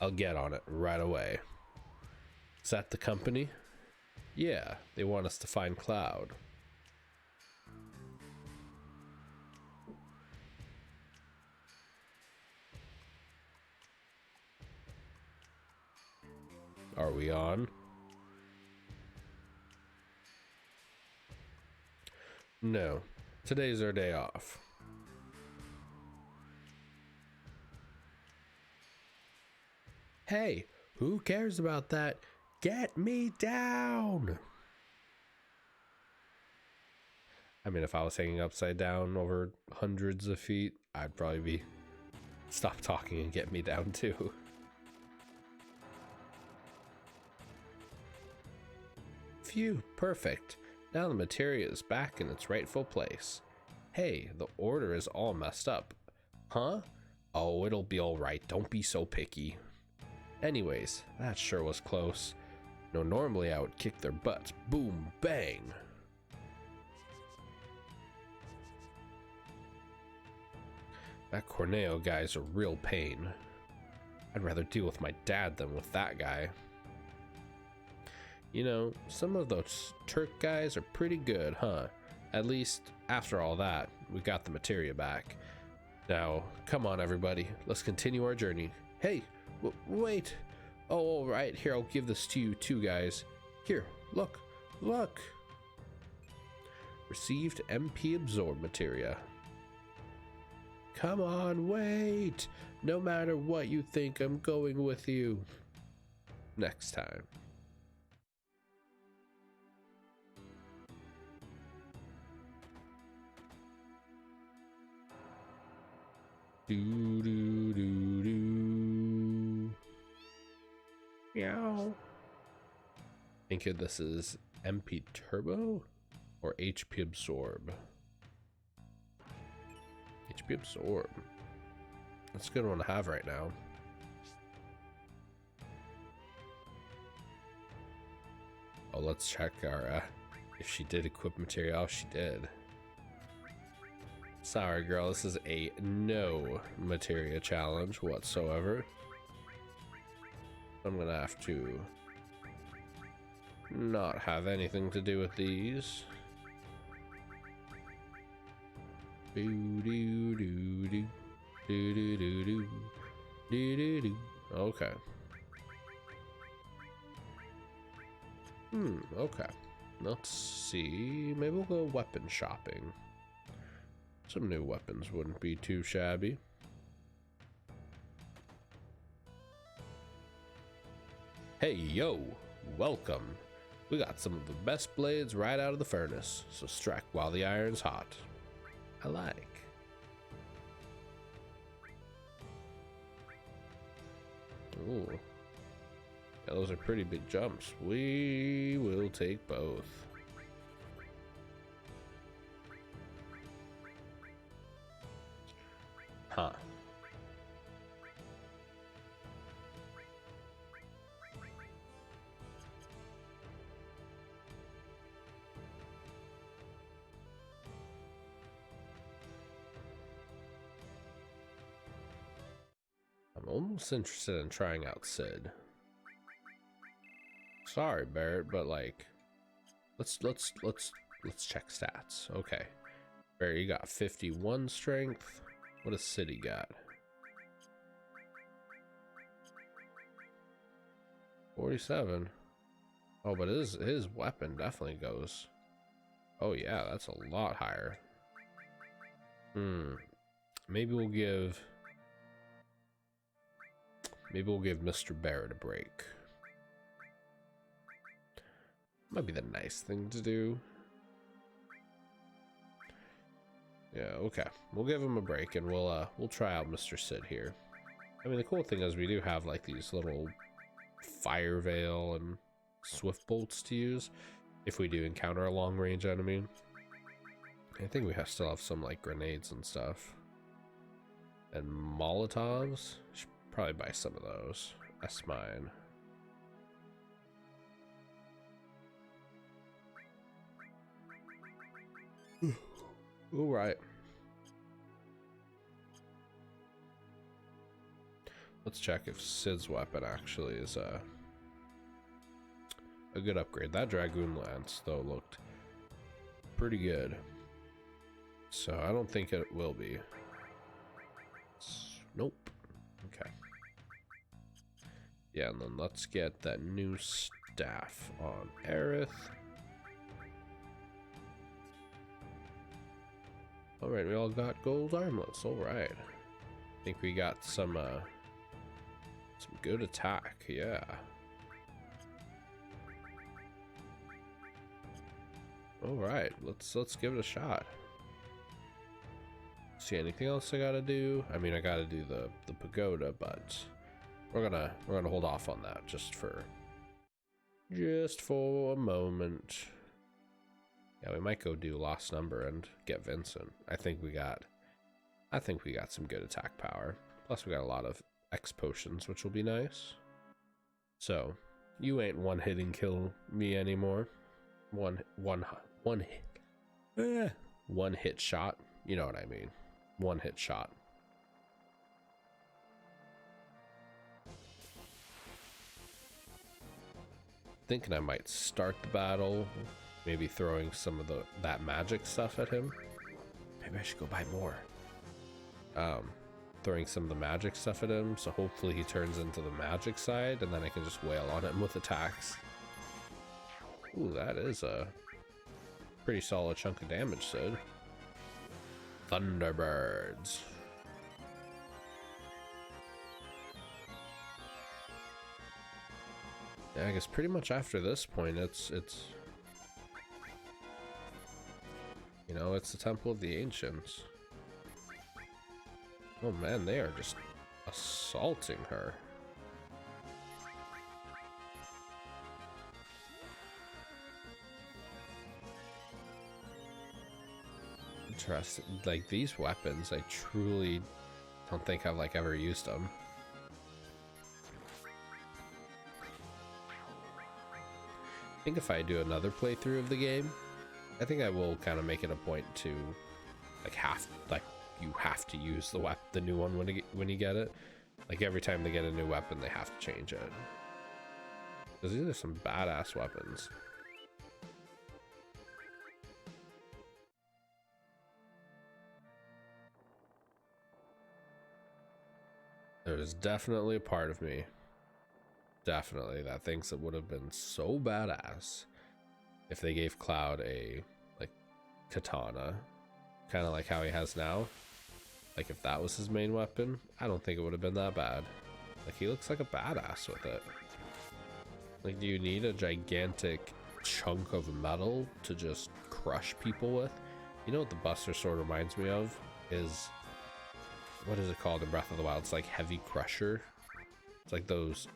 I'll get on it right away. Is that the company? Yeah, they want us to find Cloud. Are we on? No, today's our day off. Hey, who cares about that? Get me down! I mean, if I was hanging upside down over hundreds of feet, I'd probably be stop talking and get me down too. Phew, perfect. Now the materia is back in its rightful place. Hey, the order is all messed up. Huh? Oh, it'll be alright, don't be so picky. Anyways, that sure was close. No, normally I would kick their butts. Boom, bang. That Corneo guy's a real pain. I'd rather deal with my dad than with that guy. You know, some of those Turk guys are pretty good, huh? At least, after all that, we got the materia back. Now, come on everybody, let's continue our journey. Hey, wait. Oh, all right, here, I'll give this to you too, guys. Here, look. Received MP absorb materia. Come on, wait. No matter what you think, I'm going with you. Next time. Do do do do. Meow. Think this is MP Turbo or HP Absorb. HP Absorb. That's a good one to have right now. Oh, let's check our if she did equip Materia. Oh, she did. Sorry, girl. This is a no Materia challenge whatsoever. I'm gonna have to not have anything to do with these. Do do do do do do do do do do. Okay. Okay. Let's see. Maybe we'll go weapon shopping. Some new weapons wouldn't be too shabby. Hey, yo, welcome. We got some of the best blades right out of the furnace, so strike while the iron's hot. I like. Ooh. Yeah, those are pretty big jumps. We will take both. Huh. I'm almost interested in trying out Sid. Sorry, Barrett, but like, let's check stats. Okay, Barrett, you got 51 strength. What does City got? 47. Oh, but his weapon definitely goes. Oh yeah, that's a lot higher. Maybe we'll give Mr. Barrett a break. Might be the nice thing to do. Yeah, okay. We'll give him a break and we'll try out Mr. Sid here. I mean, the cool thing is we do have like these little fire veil and swift bolts to use if we do encounter a long range enemy. I think we still have some like grenades and stuff. And Molotovs. Should probably buy some of those. That's mine. All right. Let's check if Sid's weapon actually is a good upgrade. That Dragoon Lance though looked pretty good, so I don't think it will be. Nope. Okay. Yeah, and then let's get that new staff on Aerith. Alright, we all got gold armlets. Alright. I think we got some good attack, yeah. Alright, let's give it a shot. See anything else I gotta do? I mean, I gotta do the pagoda, but we're gonna hold off on that just for a moment. Yeah, we might go do Lost Number and get Vincent. I think we got some good attack power. Plus we got a lot of X potions, which will be nice. So you ain't one hit and kill me anymore. One hit shot. You know what I mean. One hit shot. Thinking I might start the battle, maybe throwing some of that magic stuff at him. Maybe I should go buy more. Throwing some of the magic stuff at him, so hopefully he turns into the magic side, and then I can just wail on him with attacks. Ooh, that is a pretty solid chunk of damage, Sid. Thunderbirds. I guess pretty much after this point, it's you know, it's the Temple of the Ancients. Oh man, they are just assaulting her. Interesting. Like, these weapons, I truly don't think I've like ever used them. I think if I do another playthrough of the game, I think I will kind of make it a point to you have to use the new one when you get it. Like, every time they get a new weapon, they have to change it. Because these are some badass weapons. There's definitely a part of me, definitely, that thinks it would have been so badass if they gave Cloud a like katana, kind of like how he has now. Like, if that was his main weapon, I don't think it would have been that bad. Like, he looks like a badass with it. Like, do you need a gigantic chunk of metal to just crush people with? You know what the Buster Sword reminds me of is, what is it called in Breath of the Wild? It's like Heavy Crusher. It's like those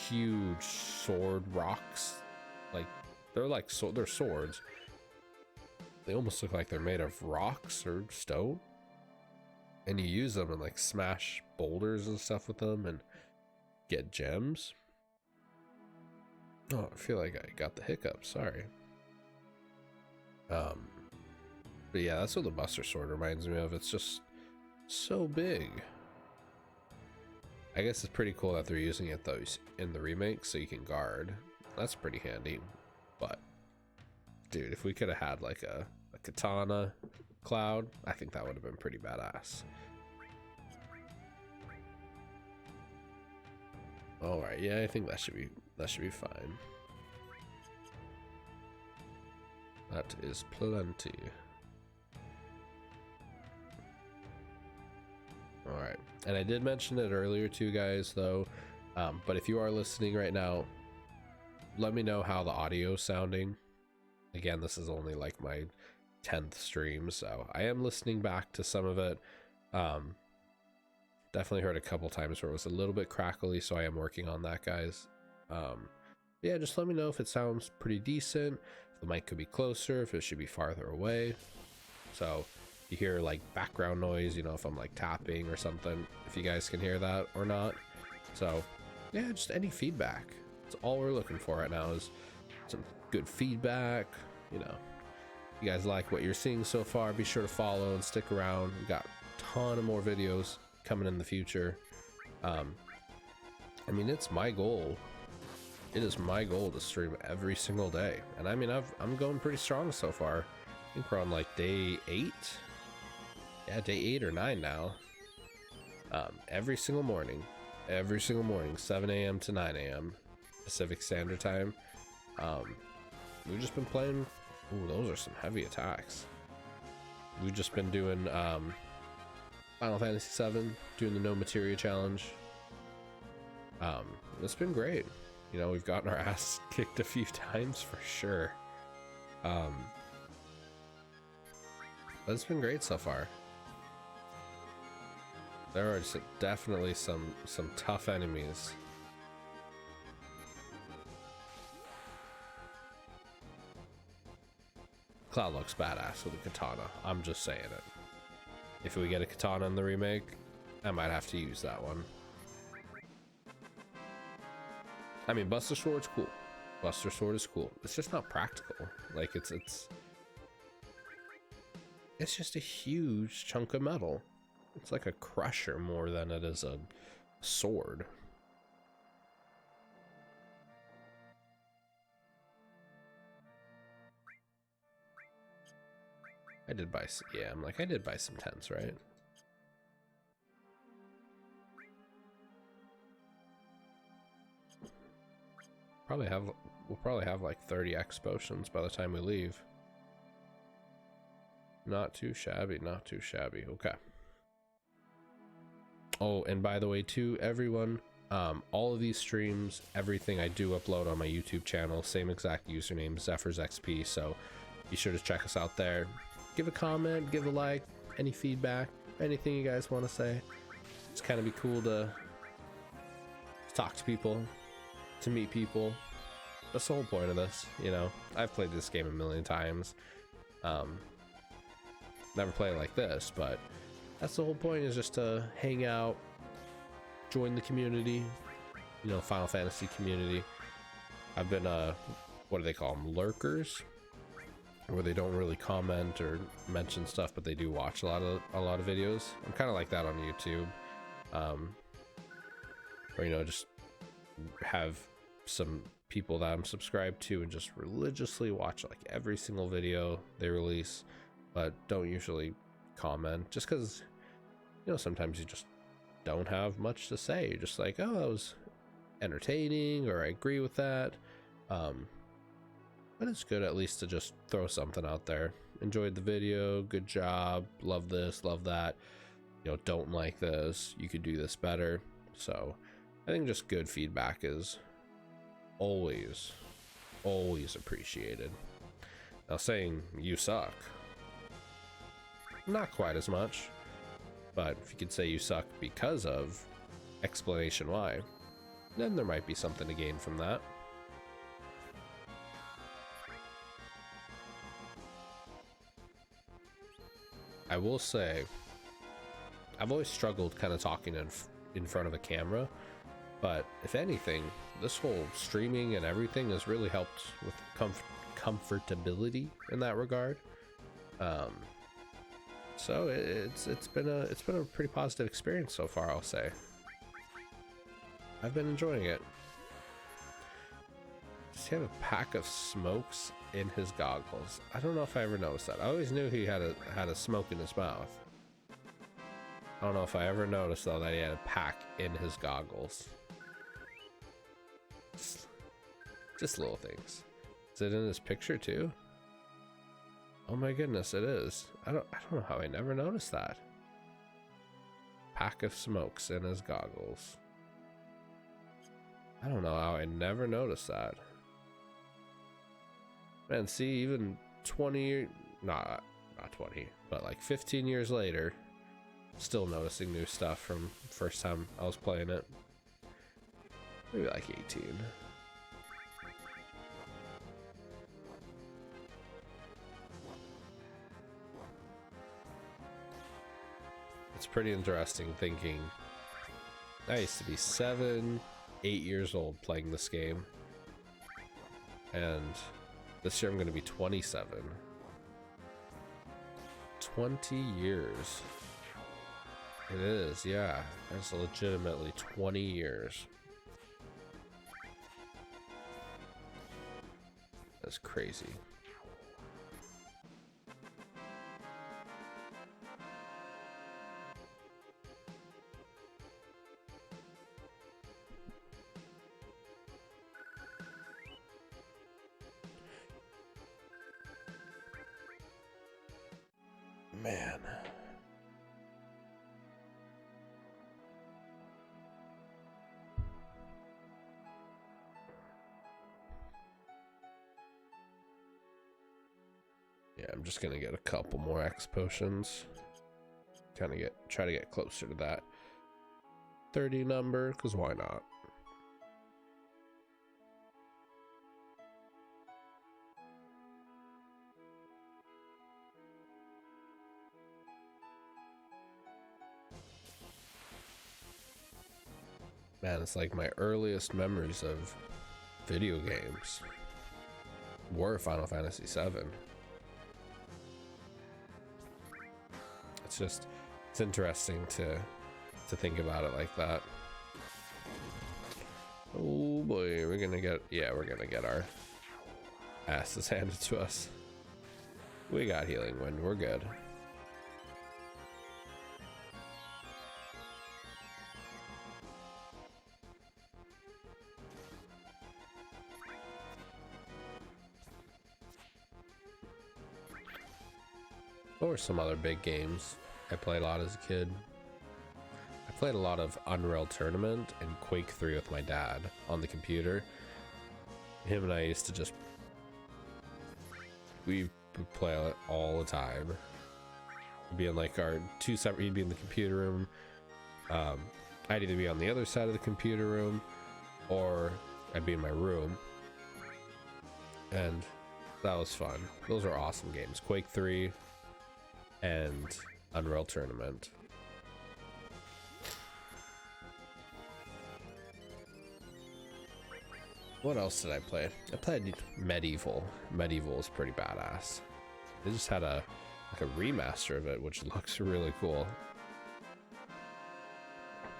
huge sword rocks. Like, they're swords. They almost look like they're made of rocks or stone. And you use them and like smash boulders and stuff with them and get gems. Oh, I feel like I got the hiccups, sorry. But yeah, that's what the Buster Sword reminds me of. It's just so big. I guess it's pretty cool that they're using it though in the remake so you can guard. That's pretty handy. But dude, if we could have had like a katana Cloud, I think that would have been pretty badass. All right, yeah, I think that should be fine. That is plenty. All right, and I did mention it earlier too, guys, though. But if you are listening right now, let me know how the audio is sounding. Again, this is only like my 10th stream, so I am listening back to some of it. Definitely heard a couple times where it was a little bit crackly, so I am working on that, guys. Yeah, just let me know if it sounds pretty decent, if the mic could be closer, if it should be farther away. So you hear like background noise, you know, if I'm like tapping or something, if you guys can hear that or not. So yeah, just any feedback. That's all we're looking for right now, is some good feedback. You know, if you guys like what you're seeing so far, be sure to follow and stick around. We got a ton of more videos coming in the future. I mean, it's my goal. It is my goal to stream every single day, and I mean, I'm going pretty strong so far. I think we're on like day 8. Yeah, day 8 or 9 now. Every single morning, 7 a.m. to 9 a.m. Pacific Standard Time. We've just been playing. Ooh, those are some heavy attacks. We've just been doing Final Fantasy VII, doing the No Materia challenge. It's been great. You know, we've gotten our ass kicked a few times for sure. But it's been great so far. There are definitely some tough enemies. Cloud looks badass with a katana. I'm just saying it. If we get a katana in the remake, I might have to use that one. I mean, Buster Sword's cool. Buster Sword is cool. It's just not practical. Like, it's just a huge chunk of metal. It's like a crusher more than it is a sword. I did buy, yeah, I did buy some tents, right? We'll probably have like 30 X potions by the time we leave. Not too shabby, not too shabby. Okay. Oh, and by the way, too, everyone, All of these streams, everything I do upload on my YouTube channel, same exact username, ZephyrsXP. So be sure to check us out there. Give a comment, give a like, any feedback, anything you guys want to say. It's kind of be cool to talk to people, to meet people. That's the whole point of this, you know. I've played this game a million times. Never played like this, but that's the whole point, is just to hang out, join the community, you know, Final Fantasy community. I've been what do they call them, lurkers, where they don't really comment or mention stuff, but they do watch a lot of videos. I'm kind of like that on YouTube, or, you know, just have some people that I'm subscribed to and just religiously watch like every single video they release, but don't usually comment, just because, you know, sometimes you just don't have much to say. You're just like, oh, that was entertaining, or I agree with that. But it's good at least to just throw something out there. Enjoyed the video, good job, love this, love that, you know, don't like this, you could do this better. So I think just good feedback is always appreciated. Now, saying you suck, not quite as much, but if you could say you suck because of explanation why, then there might be something to gain from that. I will say, I've always struggled kind of talking in front of a camera, but if anything, this whole streaming and everything has really helped with comfortability in that regard. So it's been a pretty positive experience so far, I'll say. I've been enjoying it. Does he have a pack of smokes in his goggles? I don't know if I ever noticed that. I always knew he had a smoke in his mouth. I don't know if I ever noticed though that he had a pack in his goggles. Just little things. Is it in his picture too? Oh my goodness, it is. I don't know how I never noticed that. Pack of smokes in his goggles. I don't know how I never noticed that. Man, see, even 20, not 20, but like 15 years later, still noticing new stuff from first time I was playing it. Maybe like 18. It's pretty interesting thinking I used to be 7, 8 years old playing this game, and this year I'm going to be 27. 20 years. It is, yeah. That's legitimately 20 years. That's crazy. Man. Yeah, I'm just gonna get a couple more X potions. Try to get closer to that 30 number, because why not? Man, it's like my earliest memories of video games were Final Fantasy VII. It's interesting to think about it like that. Oh boy, we're gonna get our asses handed to us. We got healing wind, we're good. Or some other big games I played a lot as a kid. I Played a lot of Unreal Tournament and Quake 3 with my dad on the computer. Him and I used to just, we would play it all the time. Be in like our two separate, he'd be in the computer room. I'd either be on the other side of the computer room or I'd be in my room. And that was fun. Those are awesome games. Quake 3 and Unreal Tournament. What else did I play? I played Medieval. Medieval is pretty badass. They just had a remaster of it, which looks really cool.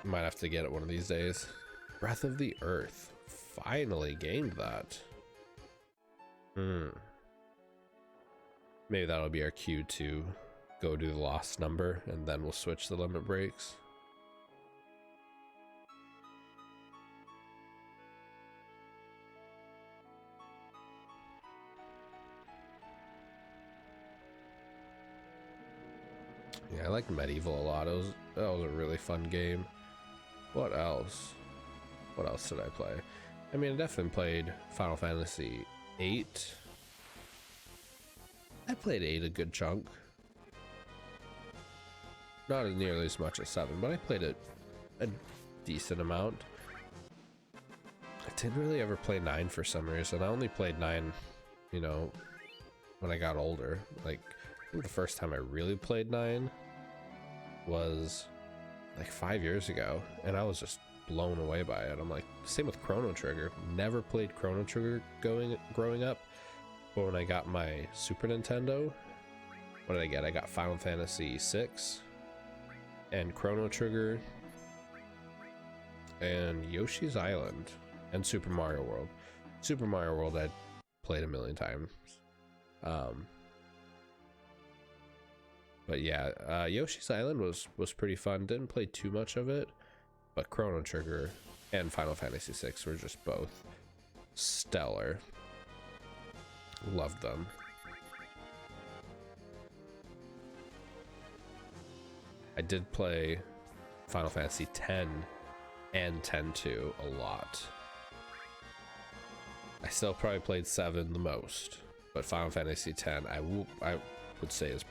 Might have to get it one of these days. Breath of the Earth. Finally gained that. Maybe that'll be our cue to go do the lost number, and then we'll switch the limit breaks. Yeah, I like Medieval a lot. That was a really fun game. What else? What else did I play? I mean, I definitely played Final Fantasy 8. I played 8 a good chunk. Not as nearly as much as 7, but I played it a decent amount. I didn't really ever play 9 for some reason. I only played 9, you know, when I got older. Like, I think the first time I really played 9 was like 5 years ago, and I was just blown away by it. I'm like, same with Chrono Trigger. Never played Chrono Trigger growing up, but when I got my Super Nintendo, what did I get? I got Final Fantasy VI and Chrono Trigger and Yoshi's Island and Super Mario World. Super Mario World I played a million times. But yeah, Yoshi's Island was pretty fun. Didn't play too much of it, but Chrono Trigger and Final Fantasy VI were just both stellar. Loved them. I did play Final Fantasy X and X-2 a lot. I still probably played 7 the most, but Final Fantasy X I would say is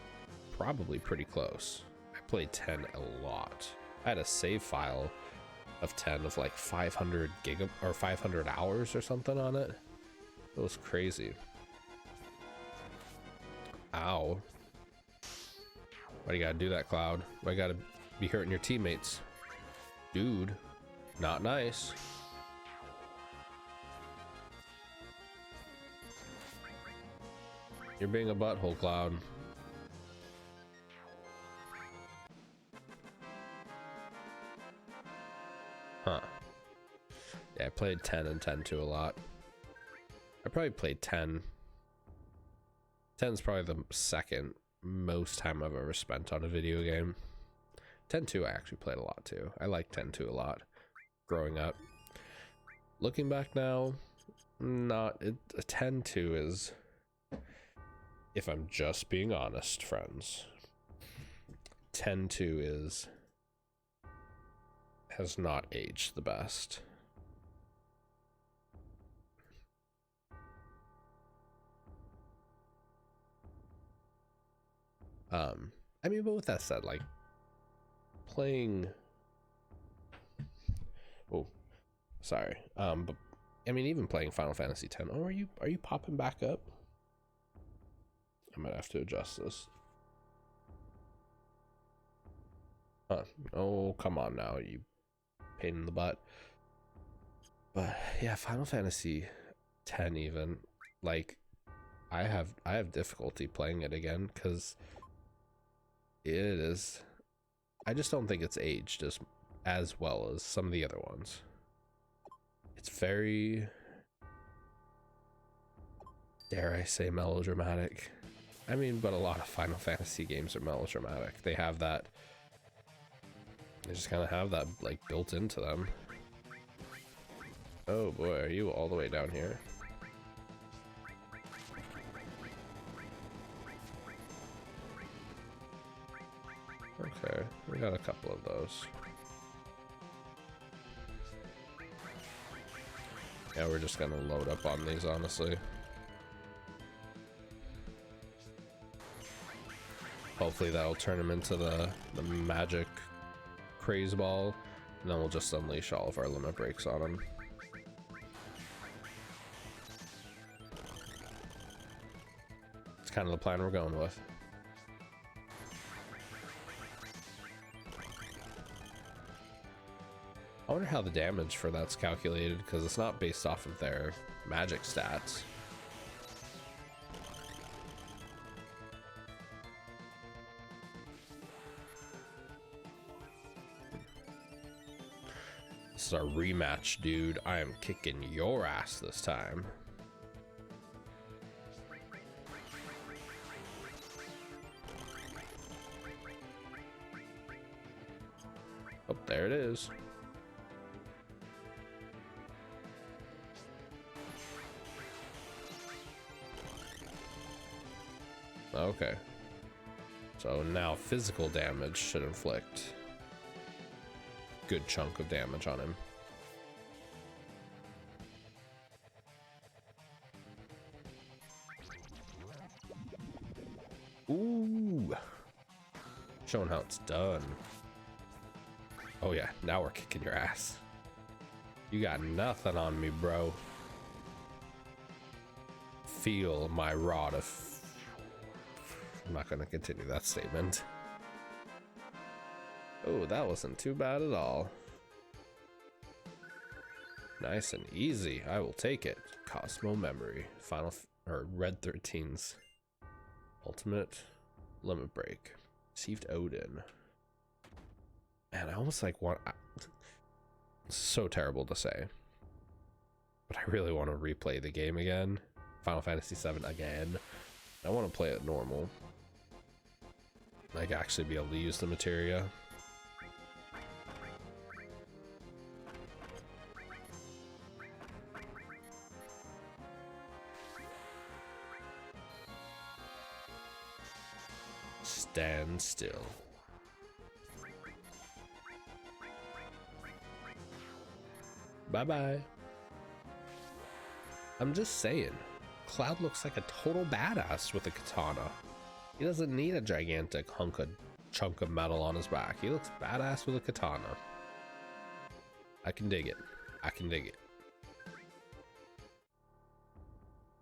probably pretty close. I played 10 a lot. I had a save file of 10 of like 500 hours or something on it. It was crazy. Ow. Why do you gotta do that, Cloud? Why you gotta be hurting your teammates? Dude, not nice. You're being a butthole, Cloud. Huh. Yeah, I played 10 and X-2 a lot. I probably played 10. 10's probably the second most time I've ever spent on a video game. X-2 I actually played a lot too. I liked X-2 a lot growing up. Looking back now, not it. X-2 is, if I'm just being honest, friends, X-2 has not aged the best. I mean, but with that said, like playing, oh, sorry. But I mean, even playing Final Fantasy X. Oh, are you popping back up? I might have to adjust this. Huh. Oh, come on now, you pain in the butt. But yeah, Final Fantasy X, even like I have difficulty playing it again because it is, I just don't think it's aged as well as some of the other ones. It's very, dare I say, melodramatic. I mean, but a lot of Final Fantasy games are melodramatic. They have that, they just kind of have that like built into them. Oh boy, are you all the way down here? Okay, we got a couple of those. Yeah, we're just gonna load up on these, honestly. Hopefully that'll turn him into the magic craze ball, and then we'll just unleash all of our limit breaks on him. It's kind of the plan we're going with. I wonder how the damage for that's calculated, because it's not based off of their magic stats. This is our rematch, dude. I am kicking your ass this time. Oh, there it is. Okay. So now physical damage should inflict good chunk of damage on him. Ooh. Showing how it's done. Oh yeah, now we're kicking your ass. You got nothing on me, bro. Feel my rod of... I'm not gonna continue that statement. Oh, that wasn't too bad at all. Nice and easy. I will take it. Cosmo Memory. Red 13's ultimate limit break. Received Odin. Man, I almost like want... It's so terrible to say, but I really want to replay the game again. Final Fantasy VII again. I want to play it normal. Like actually be able to use the materia. Stand still. Bye-bye. I'm just saying, Cloud looks like a total badass with a katana. He doesn't need a gigantic chunk of metal on his back. He looks badass with a katana. I can dig it. I can dig it.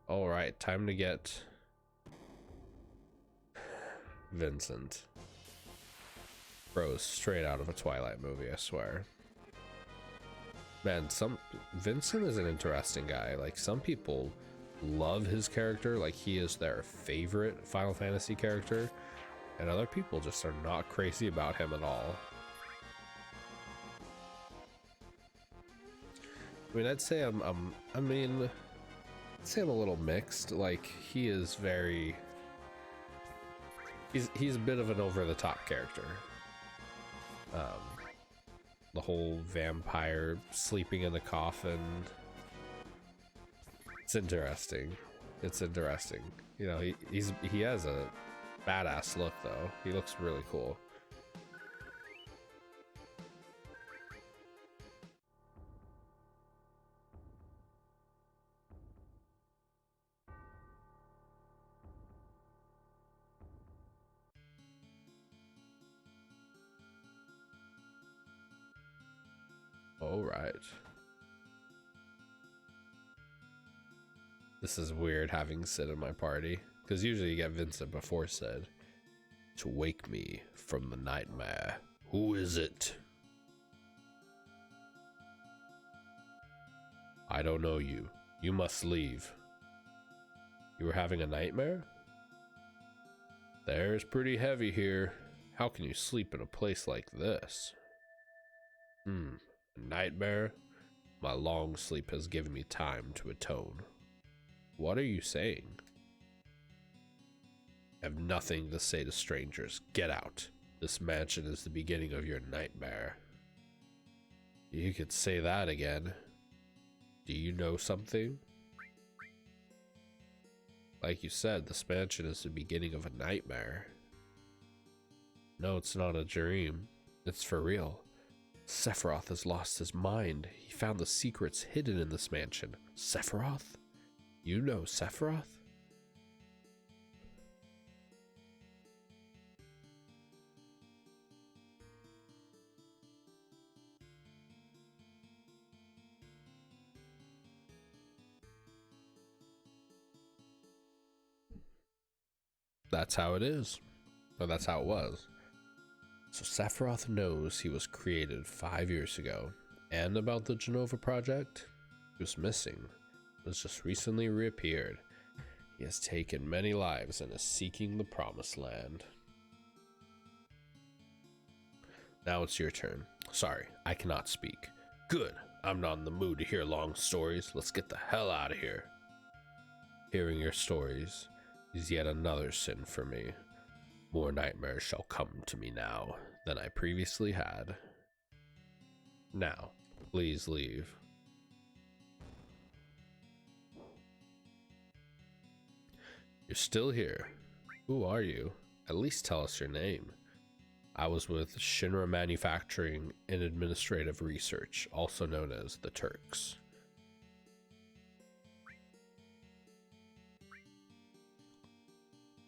All right, time to get Vincent. Bro, straight out of a Twilight movie, I swear. Man, Vincent is an interesting guy. Like, some people love his character, like he is their favorite Final Fantasy character, and other people just are not crazy about him at all. I mean, I'd say I'm a little mixed. Like, he is very... He's a bit of an over-the-top character. The whole vampire sleeping in the coffin. It's interesting. It's interesting. You know, he has a badass look though. He looks really cool. All right. This is weird having Sid in my party, because usually you get Vincent before Sid. To wake me from the nightmare. Who is it? I don't know you. You must leave. You were having a nightmare? The air is pretty heavy here. How can you sleep in a place like this? A nightmare? My long sleep has given me time to atone. What are you saying? I have nothing to say to strangers. Get out. This mansion is the beginning of your nightmare. You could say that again. Do you know something? Like you said, this mansion is the beginning of a nightmare. No, it's not a dream. It's for real. Sephiroth has lost his mind. He found the secrets hidden in this mansion. Sephiroth? You know Sephiroth? That's how it is. Or that's how it was. So Sephiroth knows he was created 5 years ago. And about the Genova project? He was missing. Was just recently reappeared. He has taken many lives and is seeking the promised land. Now it's your turn. Sorry, I cannot speak. Good. I'm not in the mood to hear long stories. Let's get the hell out of here. Hearing your stories is yet another sin for me. More nightmares shall come to me now than I previously had. Now, please leave. You're still here. Who are you? At least tell us your name. I was with Shinra Manufacturing and Administrative Research, also known as the Turks.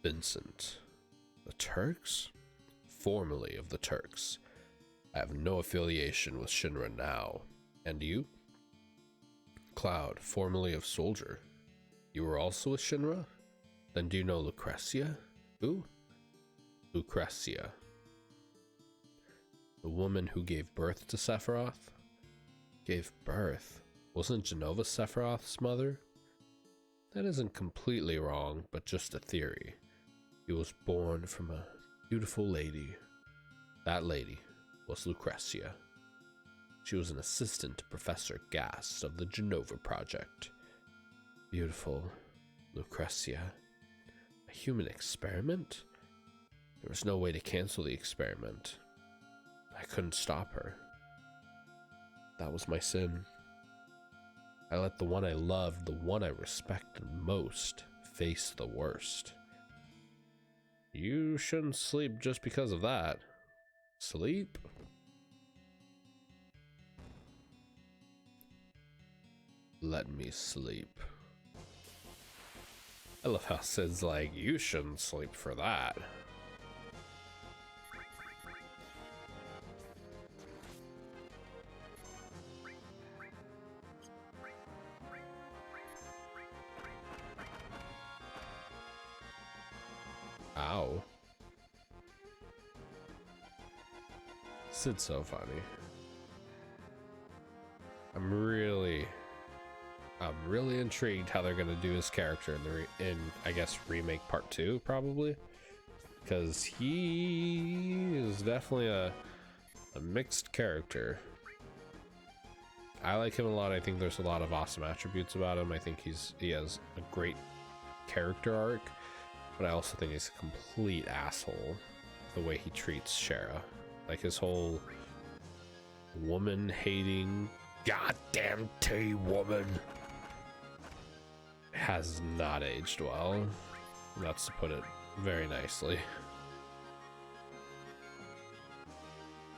Vincent. The Turks? Formerly of the Turks. I have no affiliation with Shinra now. And you? Cloud, formerly of Soldier. You were also with Shinra? Then do you know Lucretia? Who? Lucretia. The woman who gave birth to Sephiroth? Gave birth? Wasn't Genova Sephiroth's mother? That isn't completely wrong, but just a theory. He was born from a beautiful lady. That lady was Lucretia. She was an assistant to Professor Gast of the Genova project. Beautiful Lucretia. A human experiment? There was no way to cancel the experiment. I couldn't stop her. That was my sin. I let the one I loved, the one I respected most, face the worst. You shouldn't sleep just because of that. Sleep? Let me sleep. I love how Sid's like, you shouldn't sleep for that. Ow. Sid's so funny. I'm really intrigued how they're gonna do his character in I guess remake part 2 probably, because he is definitely a mixed character. I like him a lot. I think there's a lot of awesome attributes about him. I think he has a great character arc, but I also think he's a complete asshole the way he treats Shara. Like his whole woman hating goddamn T-woman has not aged well. That's to put it very nicely.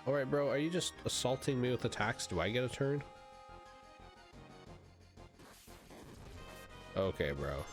Alright, bro, are you just assaulting me with attacks? Do I get a turn? Okay, bro.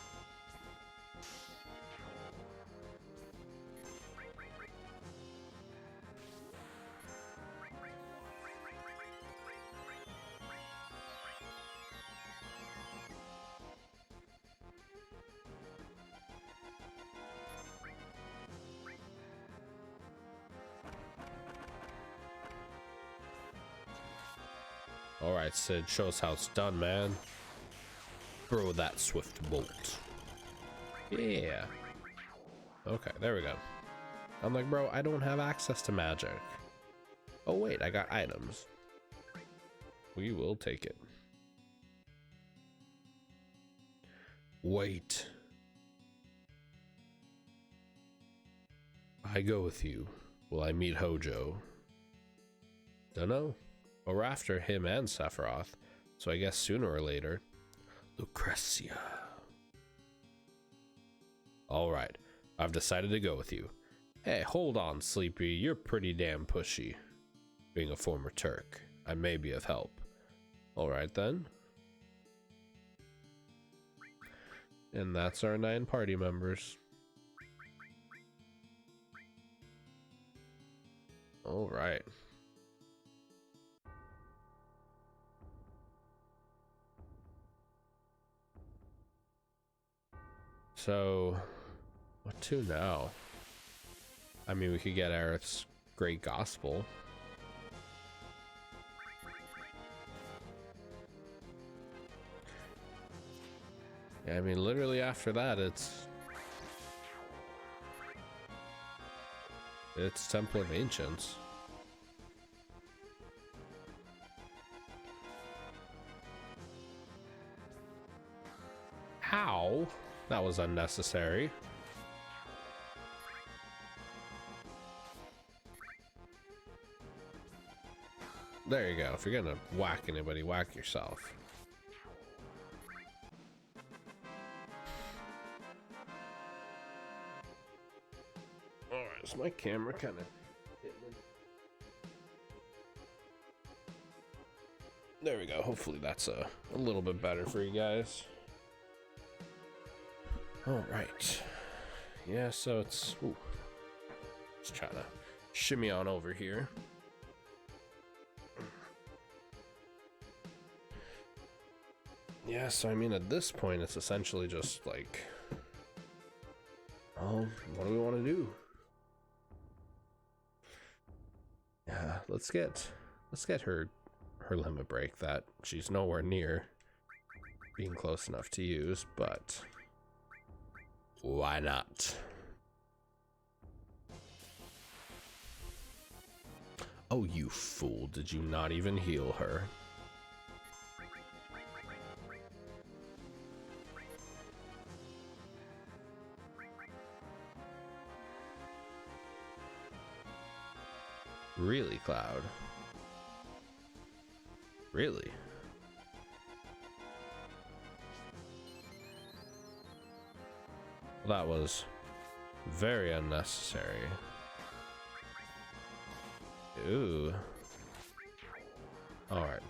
Alright, Sid, show us how it's done, man. Throw that swift bolt. Yeah. Okay, there we go. I'm like, bro, I don't have access to magic. Oh wait, I got items. We will take it. Wait. I go with you. Will I meet Hojo? Dunno. Well, we're after him and Sephiroth, so I guess sooner or later. Lucretia. Alright, I've decided to go with you. Hey, hold on, Sleepy, you're pretty damn pushy. Being a former Turk, I may be of help. Alright then. And that's our 9 party members. Alright. So, what to now? I mean, we could get Aerith's Great Gospel. Yeah, I mean, literally after that, it's Temple of Ancients. How? That was unnecessary. There you go. If you're gonna whack anybody, whack yourself. Alright, so my camera kind of hitting it. There we go. Hopefully that's a little bit better for you guys. Alright. Yeah, so it's... Ooh, just trying to shimmy on over here. Yeah, so I mean, at this point, it's essentially just like, oh, what do we want to do? Yeah, let's get her limit break that she's nowhere near being close enough to use, but why not? Oh, you fool, did you not even heal her? Really, Cloud? Really? That was very unnecessary. Ooh. Alright.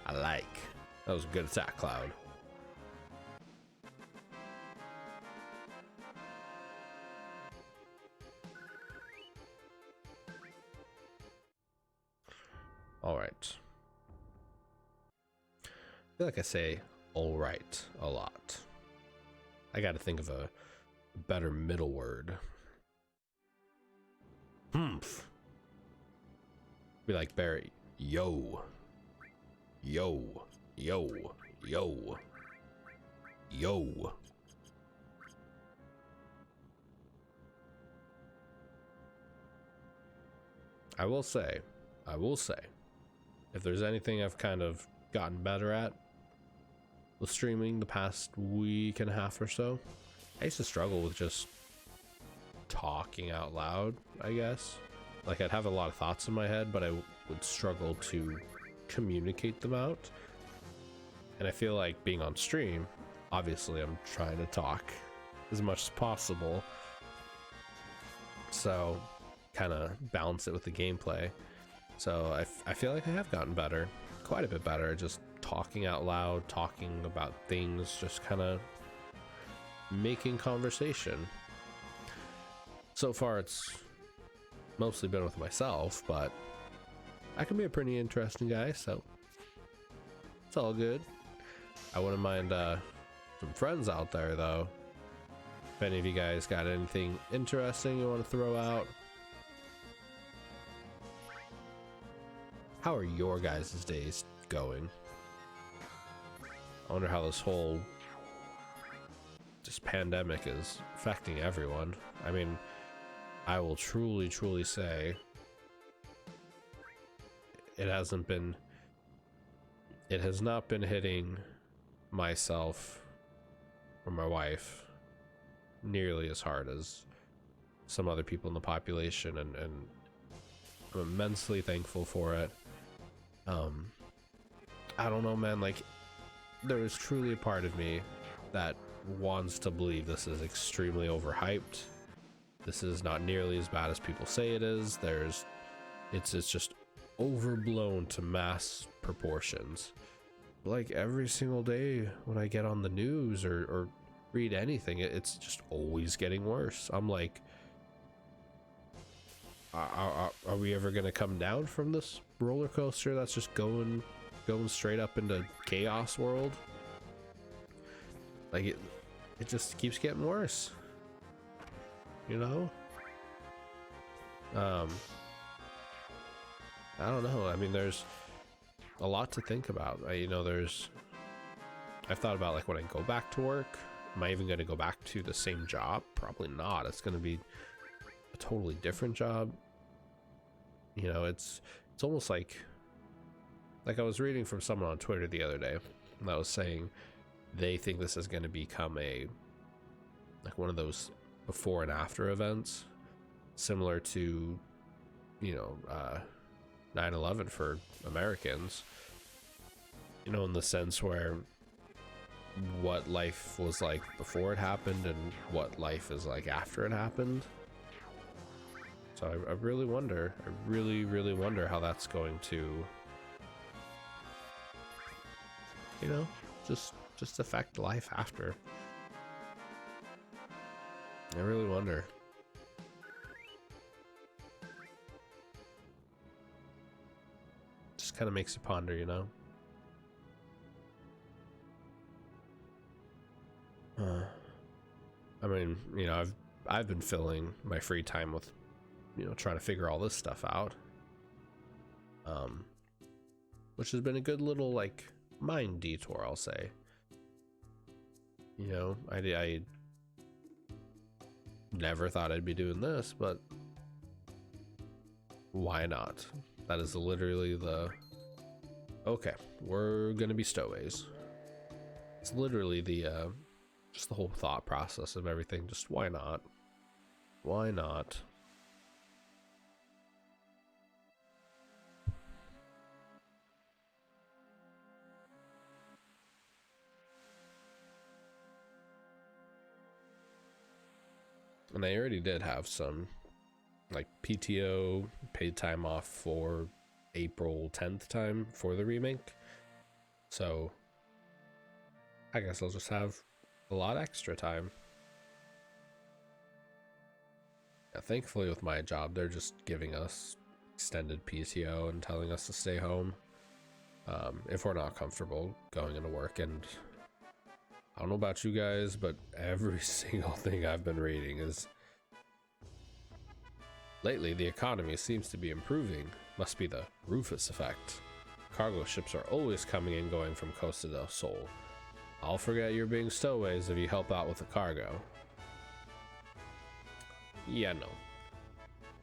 I like. That was a good attack, Cloud. Alright. I feel like I say alright a lot. I gotta think of a better middle word. Humph. Be like Barry. Yo. Yo. Yo. Yo. Yo. I will say, if there's anything I've kind of gotten better at with streaming the past week and a half or so, I used to struggle with just talking out loud, I guess. Like, I'd have a lot of thoughts in my head, but I would struggle to communicate them out. And I feel like being on stream, obviously I'm trying to talk as much as possible, so kind of balance it with the gameplay. So I feel like I have gotten better, quite a bit better at just talking out loud, talking about things, just kind of making conversation. So far it's mostly been with myself, but I can be a pretty interesting guy, so it's all good. I wouldn't mind some friends out there though. If any of you guys got anything interesting you want to throw out. How are your guys' days going? I wonder how this whole just pandemic is affecting everyone. I mean, I will truly say it has not been hitting myself or my wife nearly as hard as some other people in the population, and I'm immensely thankful for it. I don't know, man, like, there is truly a part of me that wants to believe this is extremely overhyped. This is not nearly as bad as people say it is. It's just overblown to mass proportions. Like every single day when I get on the news or read anything, it's just always getting worse. I'm like, are we ever gonna come down from this roller coaster that's just going straight up into chaos world? Like it just keeps getting worse, you know? I don't know. I mean, there's a lot to think about. I've thought about, like, when I go back to work, am I even going to go back to the same job? Probably not. It's going to be a totally different job. You know, it's almost like I was reading from someone on Twitter the other day that was saying they think this is going to become like one of those before and after events, similar to, 9/11 for Americans, in the sense where what life was like before it happened and what life is like after it happened. So I really wonder, really wonder how that's going to, just affect life after. I really wonder. Just kind of makes you ponder, I mean, I've been filling my free time with, trying to figure all this stuff out, which has been a good little, like, mind detour, I'll say. I never thought I'd be doing this, but why not? That is literally okay, we're gonna be stowaways. It's literally just the whole thought process of everything. Just why not? Why not? And I already did have some, like, PTO, paid time off for April 10th time for the remake. So I guess I'll just have a lot extra time. Yeah, thankfully with my job, they're just giving us extended PTO and telling us to stay home if we're not comfortable going into work. And I don't know about you guys, but every single thing I've been reading is, lately the economy seems to be improving. Must be the Rufus effect. Cargo ships are always coming and going from Costa del Sol. I'll forget you're being stowaways if you help out with the cargo. Yeah, no.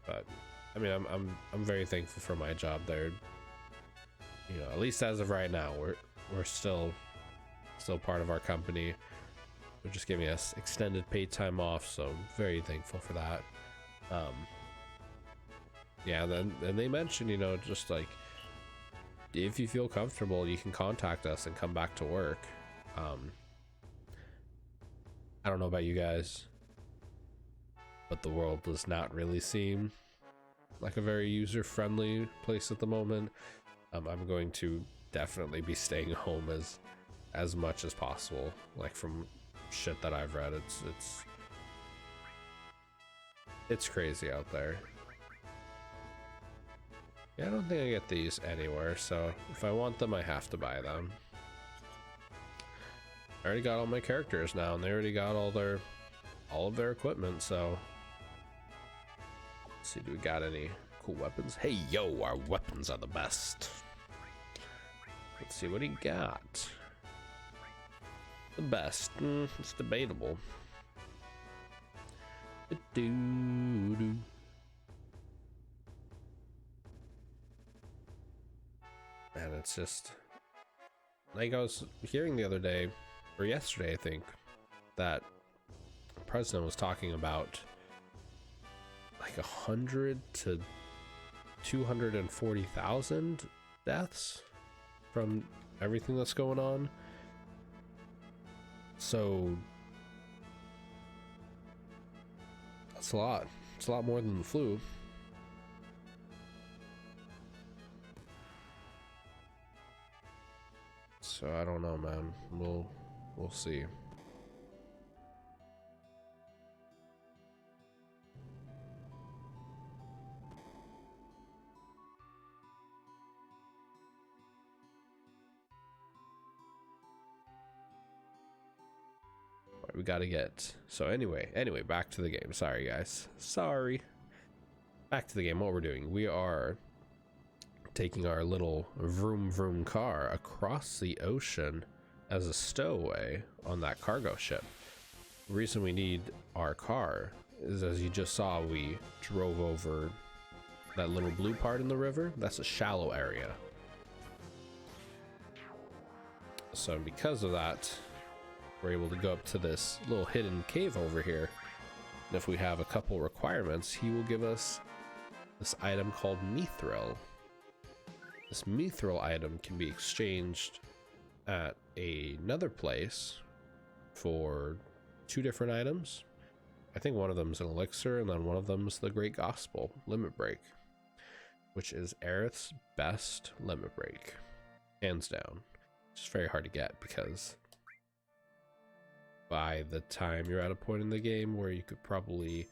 But I mean, I'm very thankful for my job there. At least as of right now, we're still part of our company. They're just giving us extended paid time off, so I'm very thankful for that. Yeah, then they mentioned, just like, if you feel comfortable, you can contact us and come back to work. I don't know about you guys, but the world does not really seem like a very user-friendly place at the moment. I'm going to definitely be staying home as much as possible. Like, from shit that I've read, it's crazy out there. Yeah, I don't think I get these anywhere, so if I want them, I have to buy them. I already got all my characters now, and they already got all of their equipment, so let's see, do we got any cool weapons? Hey, yo, our weapons are the best. Let's see what he got. The best. It's debatable. And it's just, like, I was hearing the other day, or yesterday I think, that the president was talking about like 100 to 240,000 deaths from everything that's going on. So It's a lot. It's a lot more than the flu. So I don't know, man. We'll see. We gotta get, so anyway, back to the game. Sorry guys, sorry. Back to the game. What we're doing, we are taking our little vroom vroom car across the ocean as a stowaway on that cargo ship. The reason we need our car is, as you just saw, we drove over that little blue part in the river. That's a shallow area, so because of that, we're able to go up to this little hidden cave over here. And if we have a couple requirements, he will give us this item called Mithril. This Mithril item can be exchanged at another place for 2 different items. I think one of them is an elixir, and then one of them is the Great Gospel Limit Break, which is Aerith's best limit break, hands down. It's very hard to get because by the time you're at a point in the game where you could probably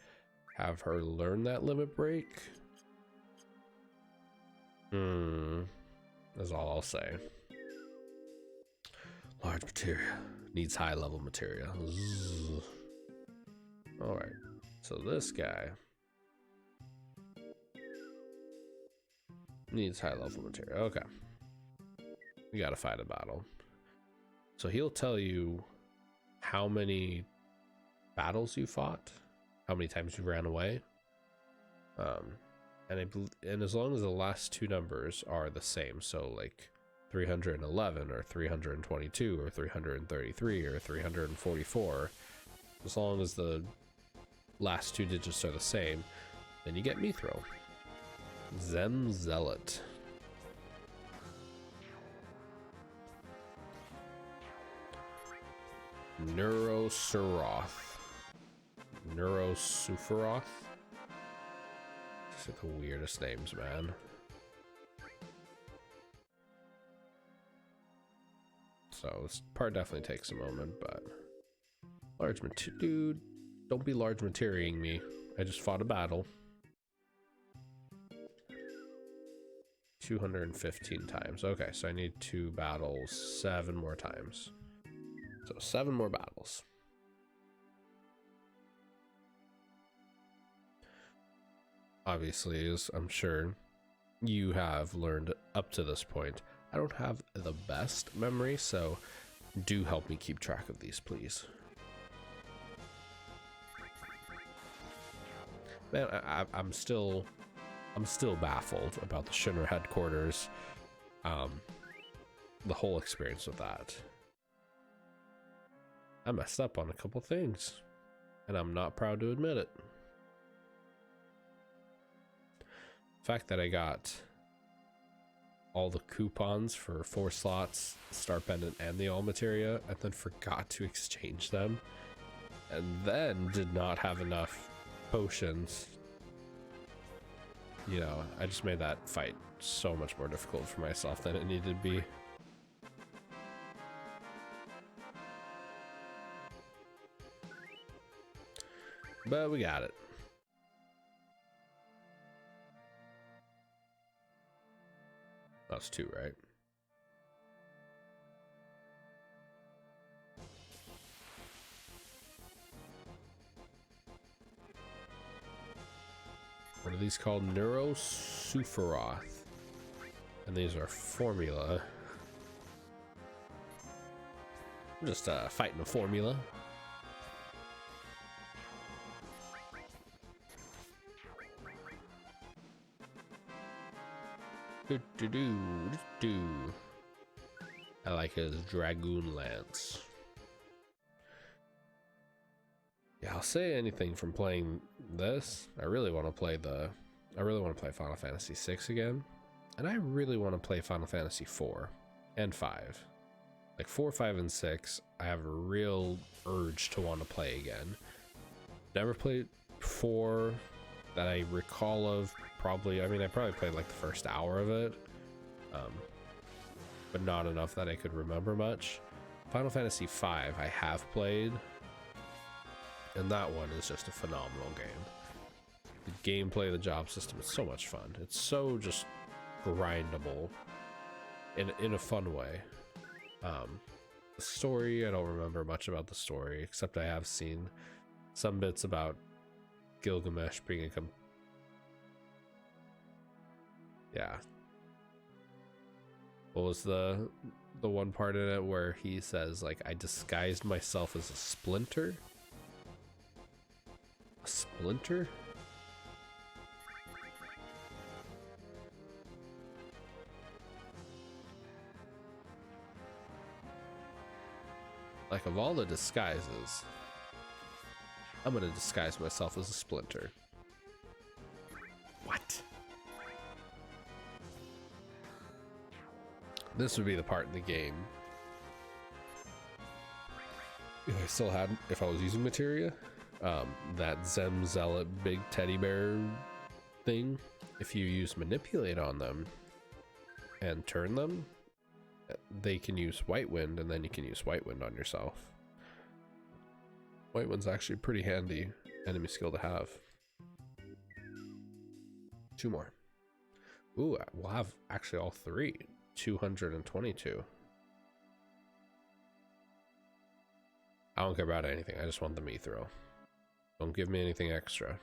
have her learn that limit break, that's all I'll say. Large materia needs high level materia. All right, so this guy needs high level materia. Okay, we gotta fight a battle. So he'll tell you how many battles you fought, how many times you ran away, and as long as the last 2 numbers are the same, so like 311 or 322 or 333 or 344, as long as the last 2 digits are the same, then you get Mithril. Zem Zealot. Neurosuroth. Neurosuferoth? These are the weirdest names, man. So this part definitely takes a moment, but large dude, don't be large materiaing me. I just fought a battle. 215 times. Okay, so I need 2 battles 7 more times. So 7 more battles. Obviously, as I'm sure you have learned up to this point, I don't have the best memory, so do help me keep track of these, please. Man, I'm still baffled about the Shinra headquarters, the whole experience with that. I messed up on a couple things, and I'm not proud to admit it. The fact that I got all the coupons for 4 slots, Star Pendant and the All Materia, and then forgot to exchange them, and then did not have enough potions. You know, I just made that fight so much more difficult for myself than it needed to be. But we got it. That's 2, right? What are these called? Neurosuferoth. And these are formula. I'm just fighting a formula. I like his Dragoon Lance. Yeah, I'll say anything from playing this. I really want to play Final Fantasy VI again. And I really want to play Final Fantasy 4 and 5. Like 4, 5, and 6, I have a real urge to want to play again. Never played 4 that I recall of. Probably, I mean, I probably played like the first hour of it, but not enough that I could remember much. Final Fantasy V I have played, and that one is just a phenomenal game. The gameplay, the job system is so much fun. It's so just grindable in a fun way. The story, I don't remember much about the story, except I have seen some bits about Gilgamesh being a yeah. What was the one part in it where he says, like, I disguised myself as a splinter? A splinter? Like, of all the disguises, I'm gonna disguise myself as a splinter. What? This would be the part in the game if I still had, if I was using Materia, that Zem Zealot big teddy bear thing. If you use Manipulate on them and turn them, they can use White Wind, and then you can use White Wind on yourself. White Wind's actually a pretty handy enemy skill to have. 2 more. Ooh, we'll have actually all 3. 222. I don't care about anything. I just want the Mithril. Don't give me anything extra.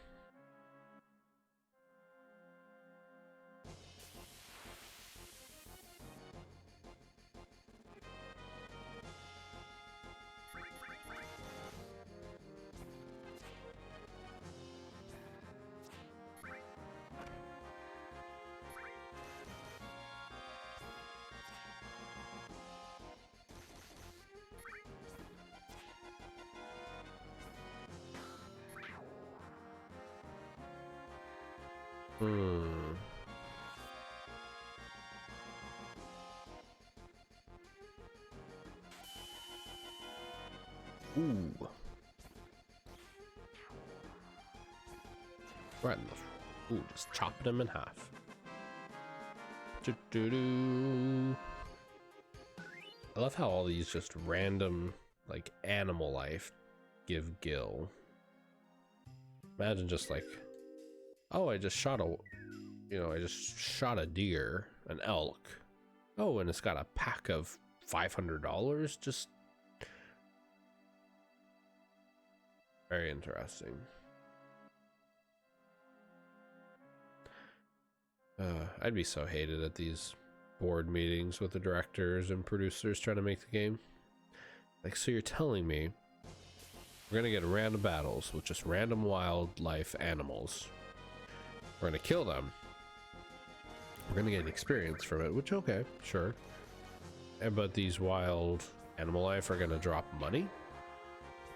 Ooh. Right in the... Ooh, just chopping him in half. Doo-doo-doo. I love how all these just random, like, animal life give Gil. Imagine just like, oh, I just shot a, you know, I just shot a deer, an elk. Oh, and it's got a pack of $500. Just very interesting. I'd be so hated at these board meetings with the directors and producers trying to make the game. Like, so you're telling me we're gonna get random battles with just random wildlife animals. We're gonna kill them. We're gonna get experience from it, which, okay, sure. But these wild animal life are gonna drop money?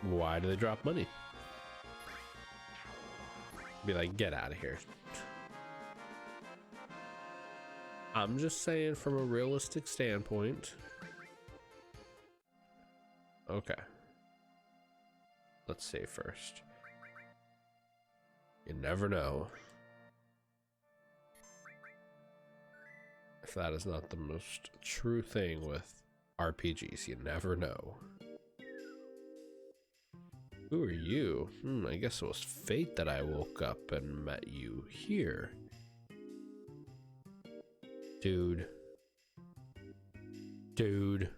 Why do they drop money? Be like, get out of here. I'm just saying, from a realistic standpoint. Okay. Let's save first. You never know. If that is not the most true thing with RPGs, you never know. Who are you? I guess it was fate that I woke up and met you here. Dude. Dude.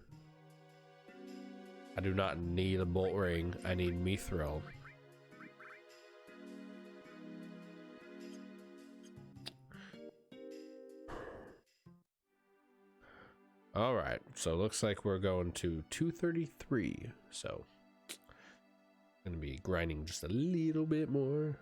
I do not need a bolt ring. I need Mithril. All right, so it looks like we're going to 233. So gonna be grinding just a little bit more.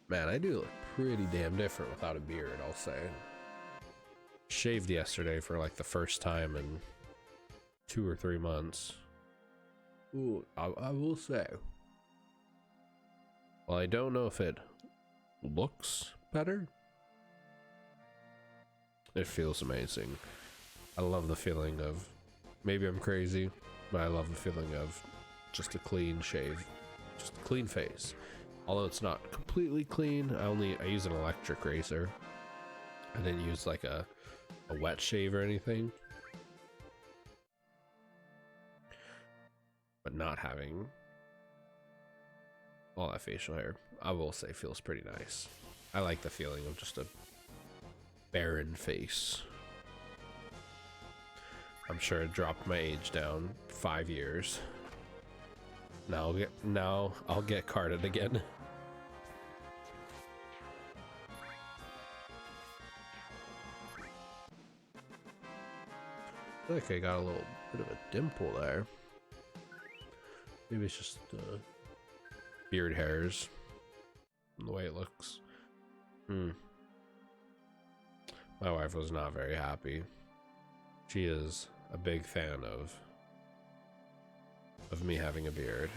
Man, I do look pretty damn different without a beard, I'll say. Shaved yesterday for like the first time in 2 or 3 months. Ooh, I will say. Well, I don't know if it looks better. It feels amazing. I love the feeling of, maybe I'm crazy, but I love the feeling of just a clean shave, just a clean face. Although it's not completely clean, I use an electric razor. I didn't use like a wet shave or anything. But not having all that facial hair, I will say, feels pretty nice. I like the feeling of just a barren face. I'm sure it dropped my age down 5 years. Now I'll get carded again. I feel like I got a little bit of a dimple there. Maybe it's just beard hairs and the way it looks. My wife was not very happy. She is a big fan of me having a beard.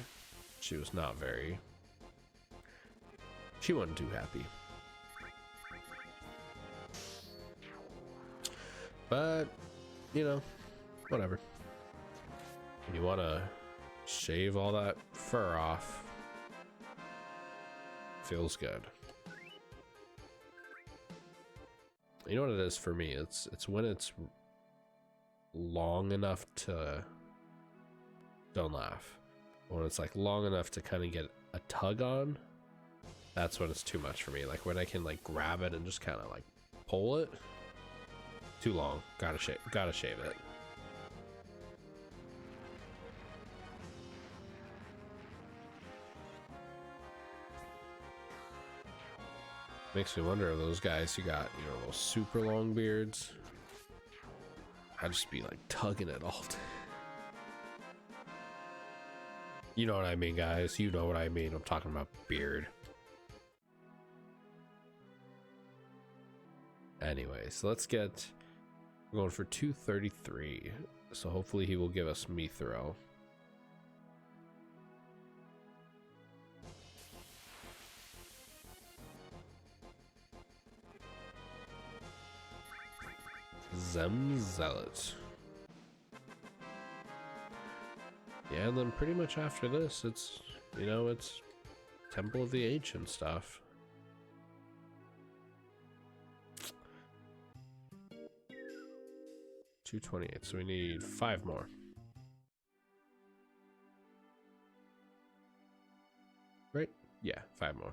She was not very. She wasn't too happy. But, you know, whatever. When you want to shave all that fur off, feels good. You know what it is for me? It's when it's long enough to, don't laugh, when it's like long enough to kind of get a tug on, that's when it's too much for me. Like when I can like grab it and just kind of like pull it, too long. Gotta shave it. Makes me wonder if those guys who got, you know, those super long beards, I'd just be like tugging it all day. You know what I mean, guys. You know what I mean. I'm talking about beard. Anyway, so let's get, we're going for 233. So hopefully he will give us Mithril. Zealot. Yeah, and then pretty much after this, it's, you know, it's Temple of the Ancient stuff. $228, so we need 5 more. Right? Yeah, 5 more.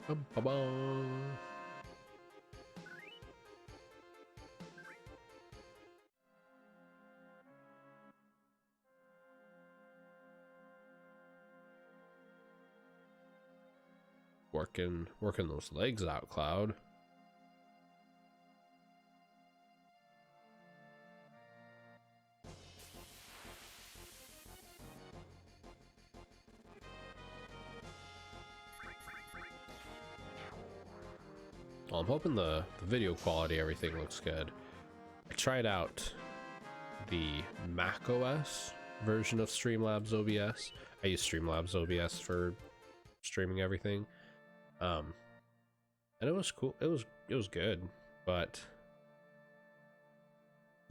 Ba-ba-bum. Working those legs out, Cloud. Well, I'm hoping the video quality, everything looks good. I tried out the Mac OS version of Streamlabs OBS. I use Streamlabs OBS for streaming everything. And it was cool. It was good, but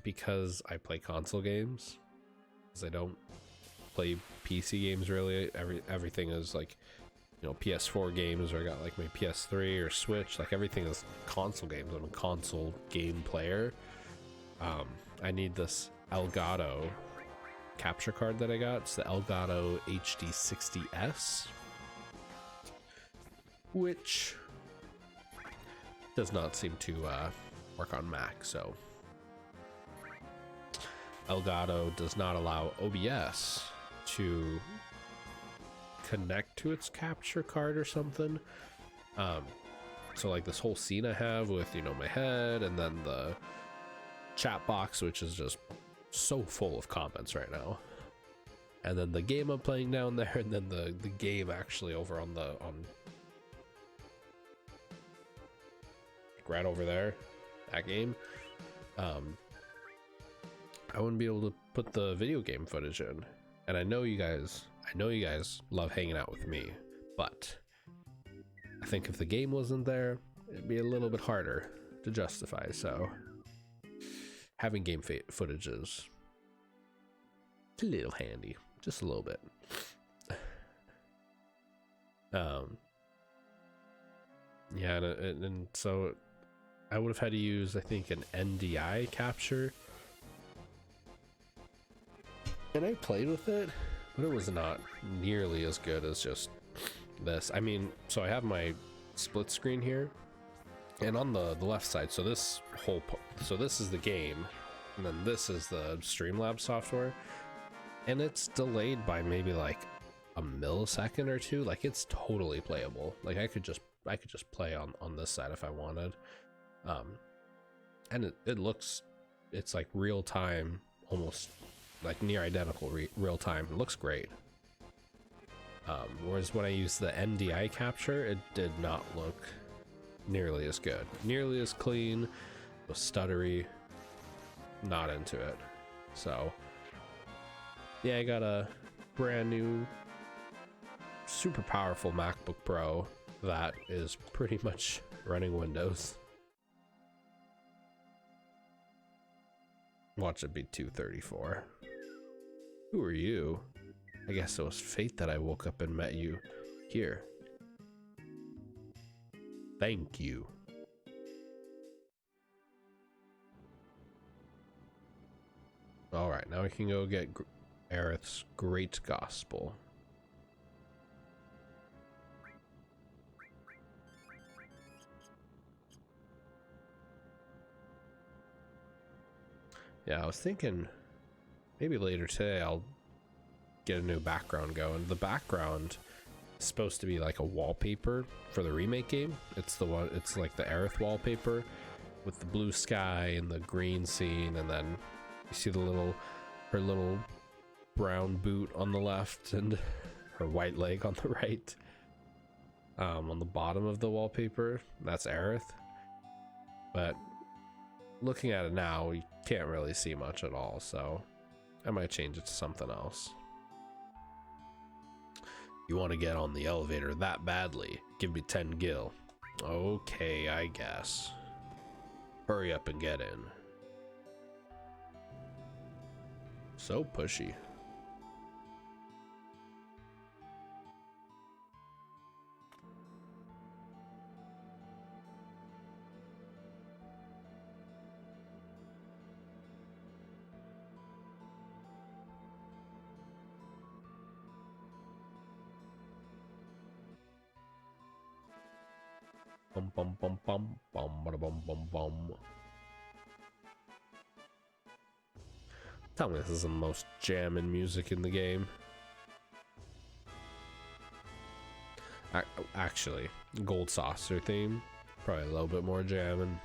because I play console games, because I don't play PC games really, everything is like, you know, PS4 games, or I got like my PS3 or Switch, like everything is console games. I'm a console game player. I need this Elgato capture card that I got. It's the Elgato HD60S, which does not seem to work on Mac. So Elgato does not allow OBS to connect to its capture card or something. So like this whole scene I have with, you know, my head, and then the chat box, which is just so full of comments right now, and then the game I'm playing down there, and then the game actually over on right over there, that game. I wouldn't be able to put the video game footage in, and I know you guys love hanging out with me, but I think if the game wasn't there, it'd be a little bit harder to justify. So having game footage is a little handy, just a little bit. Yeah, and so I would have had to use, I think, an NDI capture, and I played with it, but it was not nearly as good as just this. I mean, so I have my split screen here, and on the left side, so this is the game, and then this is the Streamlabs software, and it's delayed by maybe like a millisecond or two. Like, it's totally playable. Like, I could just play on this side if I wanted. And it looks, it's like real time, almost like near identical real time. It looks great. Whereas when I used the NDI capture, it did not look nearly as good, nearly as clean. It was stuttery. Not into it. So yeah, I got a brand new super powerful MacBook Pro that is pretty much running Windows. Watch it be 234. Who are you? I guess it was fate that I woke up and met you here. Thank you. All right, now we can go get Aerith's Great Gospel. Yeah, I was thinking maybe later today I'll get a new background going. The background is supposed to be like a wallpaper for the remake game. It's like the Aerith wallpaper with the blue sky and the green scene, and then you see her little brown boot on the left and her white leg on the right. On the bottom of the wallpaper, that's Aerith. But looking at it now, you can't really see much at all, so I might change it to something else. You want to get on the elevator that badly? Give me 10 gil. Okay, I guess. Hurry up and get in. So pushy. Bum bum bum bum bum bada bum bum bum. Tell me this is the most jamming music in the game. Actually, Gold Saucer theme, probably a little bit more jamming.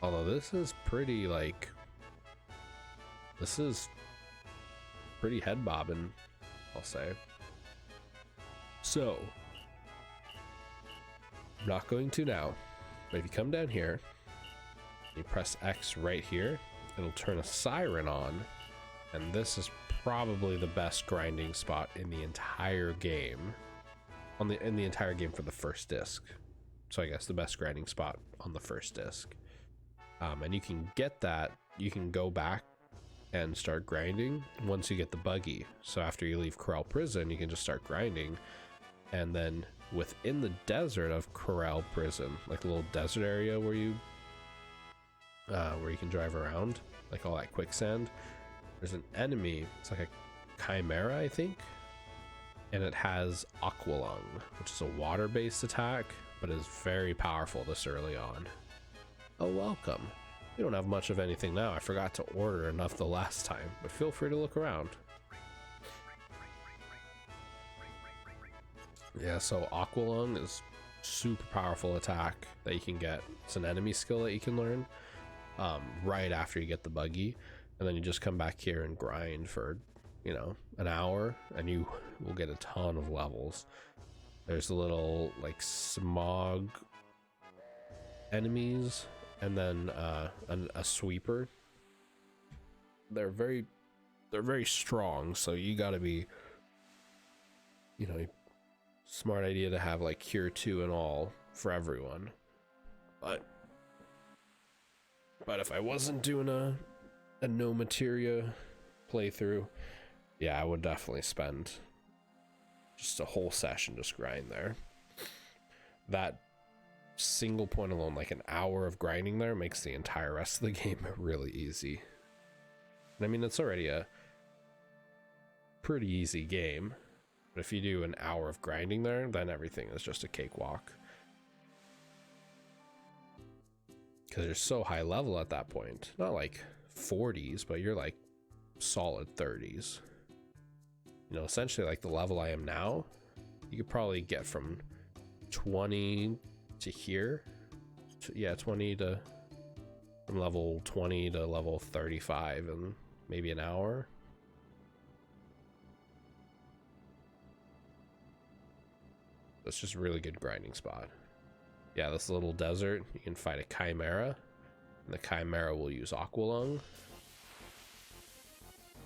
Although this is pretty, like, this is pretty head bobbing, I'll say. So I'm not going to now, but if you come down here, you press X right here, it'll turn a siren on, and this is probably the best grinding spot in the entire game. In the entire game for the first disc. So I guess the best grinding spot on the first disc. And you can get that, you can go back and start grinding once you get the buggy. So after you leave Corel Prison, you can just start grinding, and then within the desert of Corel Prison, like the little desert area where you can drive around, like all that quicksand, there's an enemy. It's like a chimera, I think, and it has Aqualung, which is a water-based attack, but is very powerful this early on. Oh, welcome. We don't have much of anything now. I forgot to order enough the last time, but feel free to look around. Yeah, so Aqualung is super powerful attack that you can get. It's an enemy skill that you can learn right after you get the buggy, and then you just come back here and grind for, you know, an hour, and you will get a ton of levels. There's a little like smog enemies, and then a sweeper. They're very strong, so you gotta be, you know, smart idea to have like cure 2 and all for everyone. But if I wasn't doing a no materia playthrough, yeah, I would definitely spend just a whole session just grind there. That single point alone, like an hour of grinding there, makes the entire rest of the game really easy. And I mean, it's already a pretty easy game, but if you do an hour of grinding there, then everything is just a cakewalk. Because you're so high level at that point. Not like 40s, but you're like solid 30s. You know, essentially like the level I am now, you could probably get from 20 to here. Yeah, 20 to, from level 20 to level 35 in maybe an hour. That's just a really good grinding spot. Yeah, this little desert, you can fight a Chimera, and the Chimera will use Aqualung.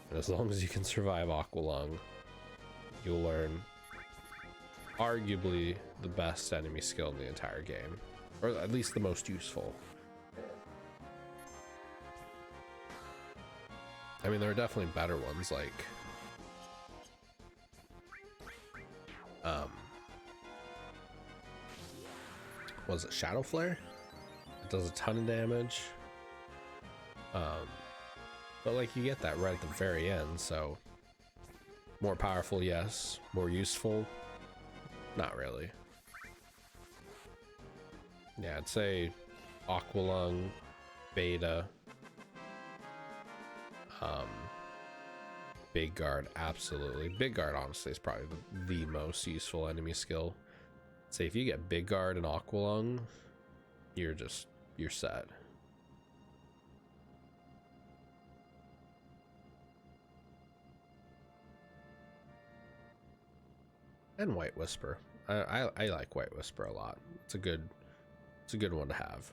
And as long as you can survive Aqualung, you'll learn arguably the best enemy skill in the entire game, or at least the most useful. I mean, there are definitely better ones, like was it Shadow Flare? It does a ton of damage. But like you get that right at the very end, so more powerful, yes. More useful, not really. Yeah, I'd say Aqualung, Beta, Big Guard, absolutely. Big Guard honestly is probably the most useful enemy skill. Say if you get Big Guard and Aqualung, you're set. And White Whisper. I like White Whisper a lot. It's a good one to have.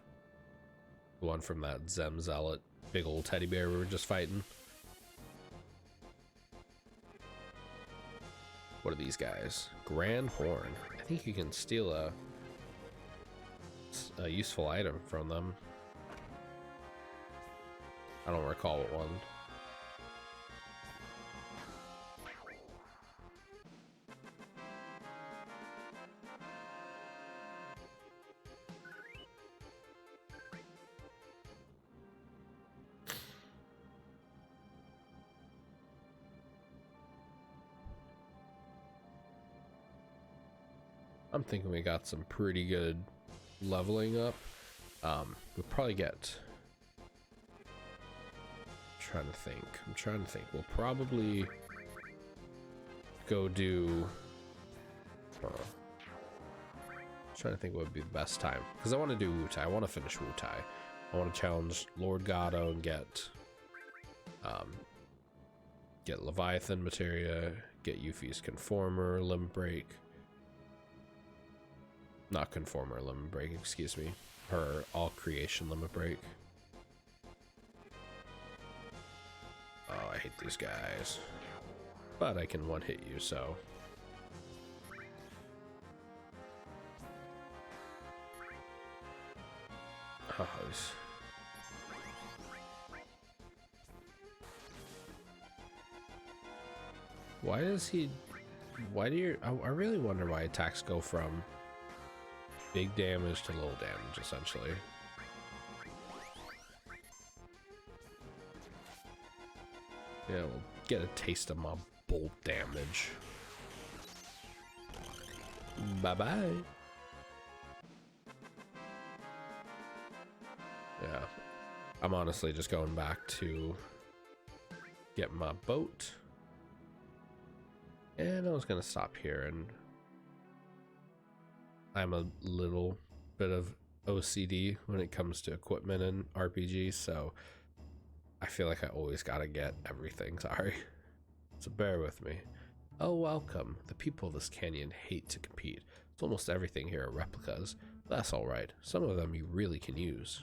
The one from that Zem Zealot big old teddy bear we were just fighting. What are these guys? Grand Horn. I think you can steal a useful item from them. I don't recall what one. I'm thinking we got some pretty good leveling up. We'll probably get, I'm trying to think. We'll probably go do, trying to think what would be the best time, because I want to do Wu Tai. I want to finish Wu Tai. I want to challenge Lord Gato and get Leviathan Materia, get Yuffie's Conformer, Limb Break. Not Conformer, Limit Break, excuse me. Her All Creation Limit Break. Oh, I hate these guys. But I can one-hit you, so. Oh, why does he... Why do you... I really wonder why attacks go from big damage to low damage, essentially. Yeah, we'll get a taste of my bolt damage. Bye-bye. Yeah. I'm honestly just going back to get my boat. And I was gonna stop here and I'm a little bit of OCD when it comes to equipment and RPGs, so I feel like I always gotta get everything. Sorry. So bear with me. Oh, welcome. The people of this canyon hate to compete. It's almost everything here are replicas. That's alright. Some of them you really can use.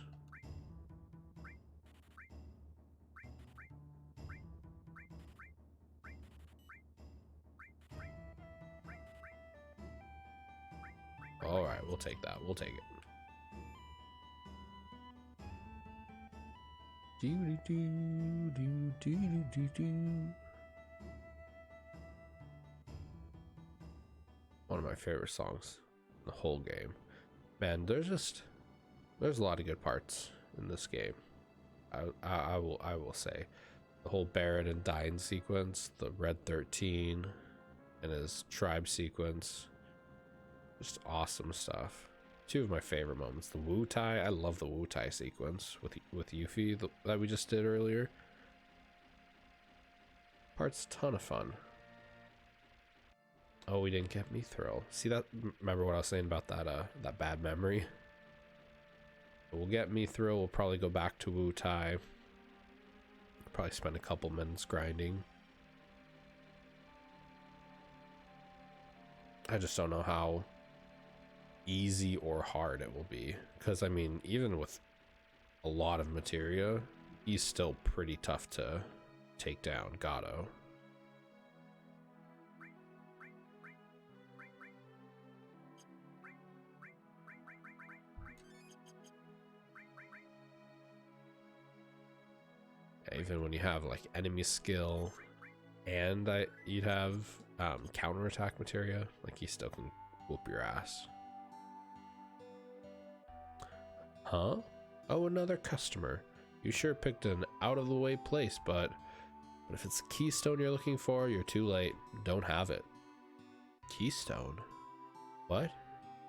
Alright, we'll take that. We'll take it. One of my favorite songs in the whole game. Man, there's a lot of good parts in this game. I will say. The whole Barrett and Dine sequence, the Red 13 and his tribe sequence. Just awesome stuff. Two of my favorite moments. The Wu Tai. I love the Wu Tai sequence with Yuffie that we just did earlier. Part's a ton of fun. Oh, we didn't get Mithril. See that? Remember what I was saying about that bad memory? We'll get Mithril. We'll probably go back to Wu Tai. Probably spend a couple minutes grinding. I just don't know how easy or hard it will be, because I mean, even with a lot of materia, he's still pretty tough to take down. Gato. Even when you have like enemy skill and you'd have counterattack materia, like he still can whoop your ass. Huh? Oh, another customer. You sure picked an out-of-the-way place, but if it's a keystone you're looking for, you're too late. Don't have it. Keystone? What?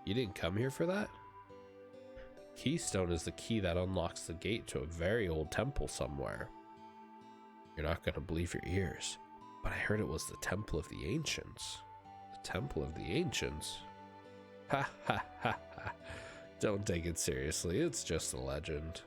You didn't come here for that? Keystone is the key that unlocks the gate to a very old temple somewhere. You're not gonna believe your ears, but I heard it was the Temple of the Ancients. The Temple of the Ancients? Ha ha ha ha. Don't take it seriously, it's just a legend.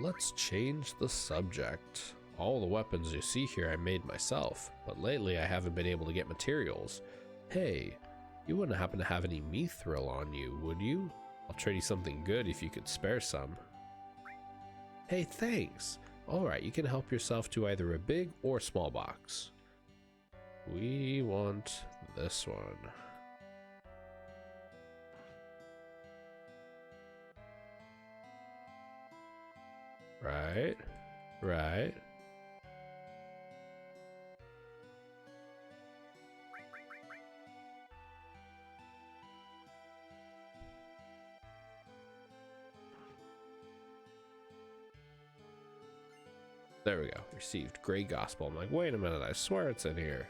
Let's change the subject. All the weapons you see here I made myself, but lately I haven't been able to get materials. Hey, you wouldn't happen to have any mithril on you, would you? I'll trade you something good if you could spare some. Hey, thanks. Alright, you can help yourself to either a big or small box. We want this one. Right, right. There we go. Received Great Gospel. I'm like, wait a minute, I swear it's in here.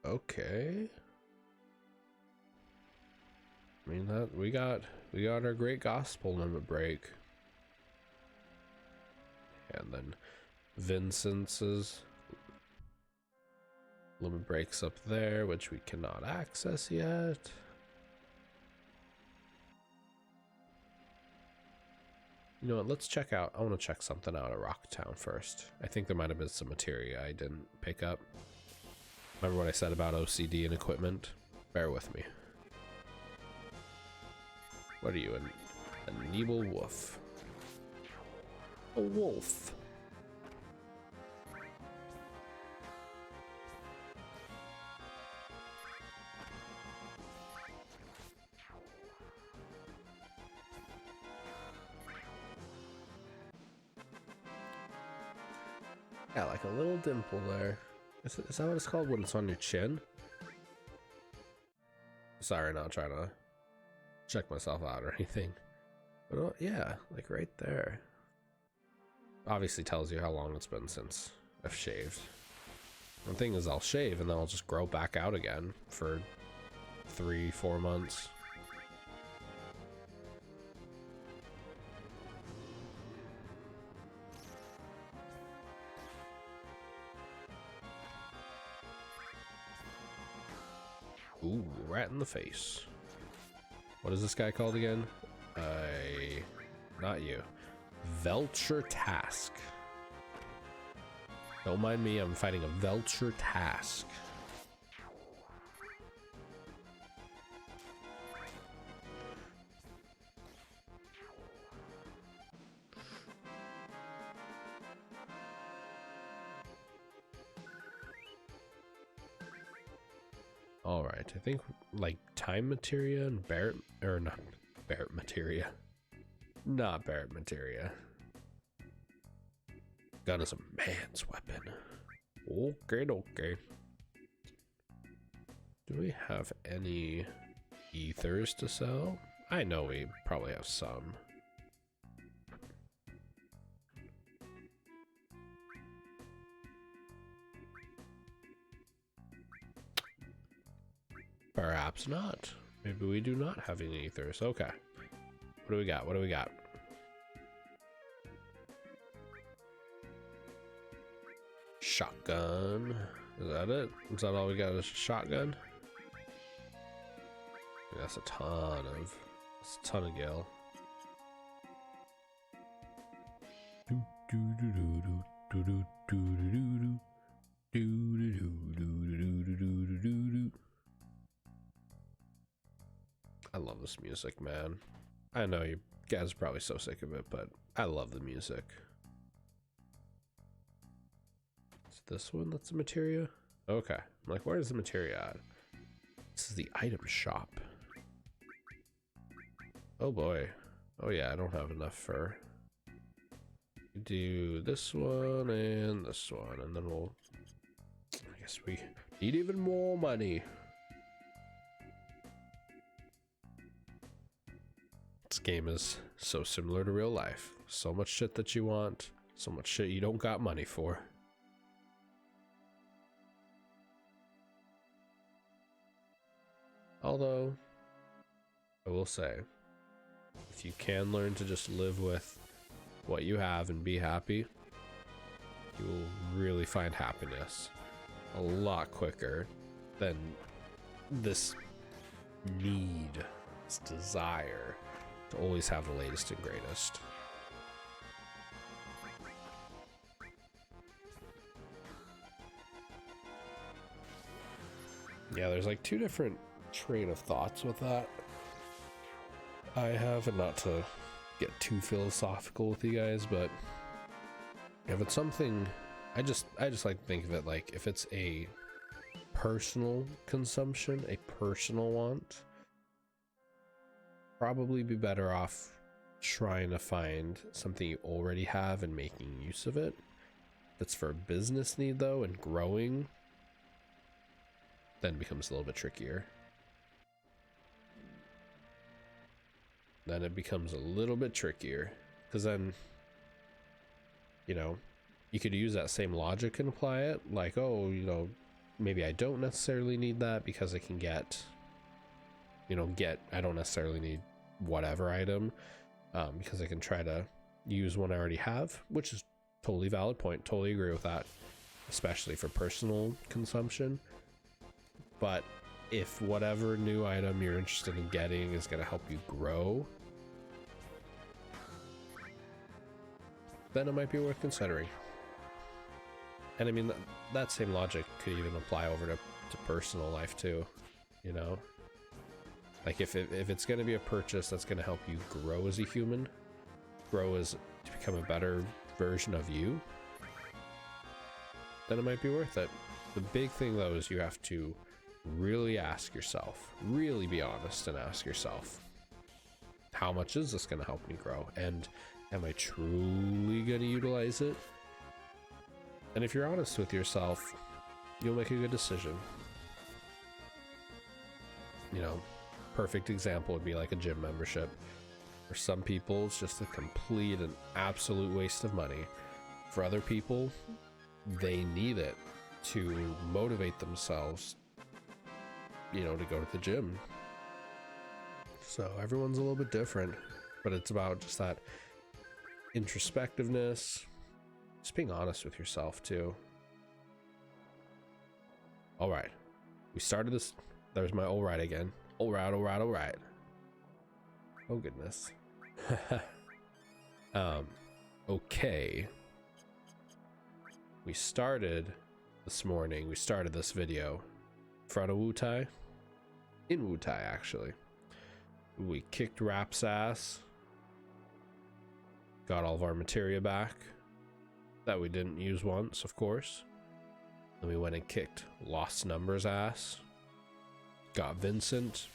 Okay. I mean that we got our Great Gospel limit break. And then Vincent's limit breaks up there, which we cannot access yet. You know what, let's check out, I want to check something out at Rocktown first. I think there might have been some materia I didn't pick up. Remember what I said about OCD and equipment? Bear with me. What are you, a Neeble wolf? A wolf. Yeah, like a little dimple there. Is that what it's called when it's on your chin? Sorry, not trying to check myself out or anything. But yeah, like right there. Obviously tells you how long it's been since I've shaved. The thing is, I'll shave and then I'll just grow back out again for 3-4 months. Ooh, rat in the face. What is this guy called again? Not you. Velcher Task. Don't mind me, I'm fighting a Velcher Task. All right, I think like Time Materia and Barrett, or not Barrett Materia. Not Barrett Materia. Gun is a man's weapon. Okay, okay. Do we have any ethers to sell? I know we probably have some. Perhaps not. Maybe we do not have any ethers. Okay. What do we got? What do we got? Shotgun. Is that it? Is that all we got? Is a shotgun? Yeah, that's a ton of gil. I love this music, man. I know you guys are probably so sick of it, but I love the music. Is this one that's the materia? Okay. I'm like, where is the materia at? This is the item shop. Oh boy. Oh yeah, I don't have enough for... Do this one and this one, and then we'll... I guess we need even more money. This game is so similar to real life. So much shit that you want, so much shit you don't got money for. Although, I will say, if you can learn to just live with what you have and be happy, you will really find happiness a lot quicker than this need, this desire to always have the latest and greatest. Yeah, there's like two different train of thoughts with that. I have, and not to get too philosophical with you guys, but if it's something, I just like to think of it like if it's a personal consumption, a personal want, probably be better off trying to find something you already have and making use of it. That's for a business need though, and growing, then becomes a little bit trickier. Then it becomes a little bit trickier, because then, you know, you could use that same logic and apply it, like, oh, you know, maybe I don't necessarily need that because I can get, you know, I don't necessarily need whatever item, because I can try to use one I already have, which is totally valid point. Totally agree with that, especially for personal consumption. But if whatever new item you're interested in getting is going to help you grow, then it might be worth considering. And I mean, that same logic could even apply over to personal life too, you know? Like if it's going to be a purchase that's going to help you grow as a human, to become a better version of you, then it might be worth it. The big thing though is you have to really ask yourself, really be honest and ask yourself, how much is this going to help me grow? And am I truly going to utilize it? And if you're honest with yourself, you'll make a good decision. You know, perfect example would be like a gym membership. For some people, it's just a complete and absolute waste of money. For other people, they need it to motivate themselves, you know, to go to the gym. So everyone's a little bit different, but it's about just that introspectiveness, just being honest with yourself too. All right, we started there's my all right again. All right, all right, all right. Oh goodness. Okay. We started this morning. We started this video in front of Wutai. In Wutai, actually. We kicked Rap's ass. Got all of our materia back. That we didn't use once, of course. Then we went and kicked Lost Numbers ass. Got Vincent.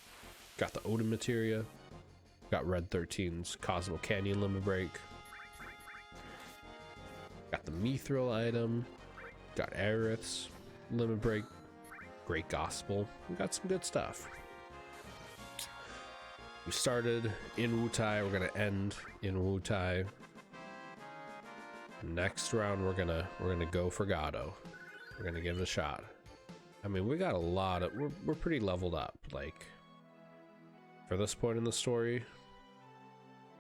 Got the Odin materia. Got Red 13's Cosmo Canyon limit break. Got the Mithril item. Got Aerith's limit break. Great Gospel. We got some good stuff. We started in Wutai. We're gonna end in Wutai. Next round, we're gonna go for Gado. We're gonna give it a shot. I mean, we got a lot of we're pretty leveled up. Like for this point in the story.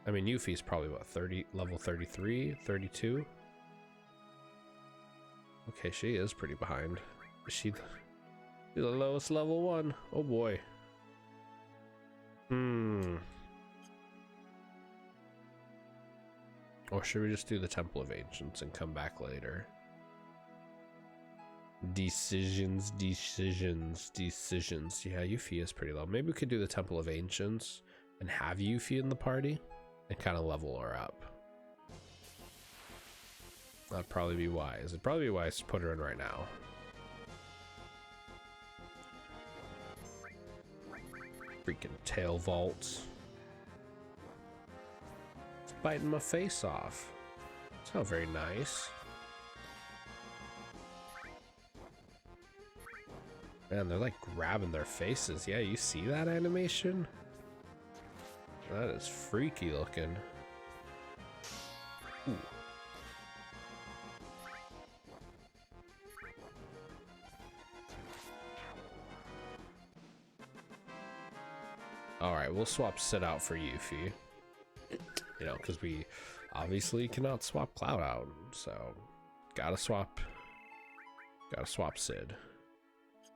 I mean, Yuffie's probably what, level 33, 32. Okay, she is pretty behind. Is she the lowest level one? Oh boy. Or should we just do the Temple of Ancients and come back later? Decisions. Yeah, Yuffie is pretty low. Maybe we could do the Temple of Ancients and have Yuffie in the party and kind of level her up. That'd probably be wise. It'd probably be wise to put her in right now. Freaking tail vaults. It's biting my face off. It's not very nice. Man, they're like grabbing their faces. Yeah, you see that animation? That is freaky looking. Ooh. Alright, we'll swap Sid out for Yuffie. You know, because we obviously cannot swap Cloud out. So, gotta swap Sid.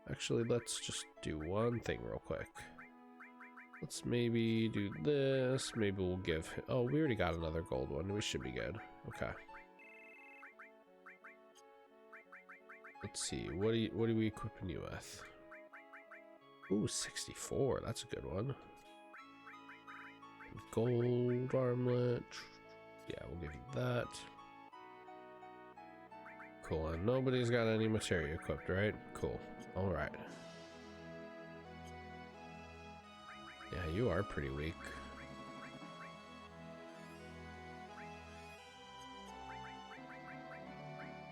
Actually, let's just do one thing real quick. Let's maybe do this. Maybe we'll give him... Oh, we already got another gold one. We should be good. Okay. Let's see. What are we equipping you with? Ooh, 64. That's a good one. Gold armlet. Yeah, we'll give you that. Cool. And nobody's got any materia equipped, right? Cool. All right. Yeah, you are pretty weak.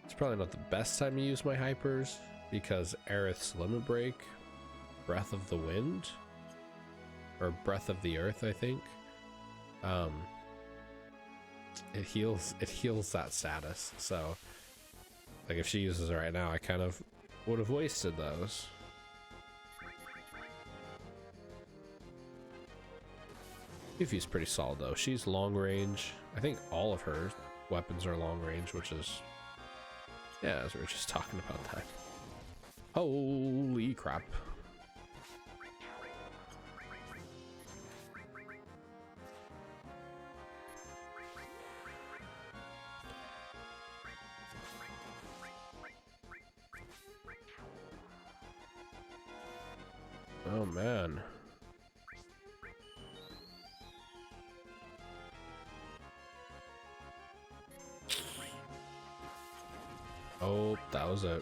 It's probably not the best time to use my hypers because Aerith's limit break, Breath of the Wind, or Breath of the Earth, I think. It heals that status. So, like if she uses it right now, I kind of would have wasted those. Yuffie's pretty solid though. She's long range. I think all of her weapons are long range, which is, yeah, as we were just talking about that. Holy crap. Oh man. Oh, that was it.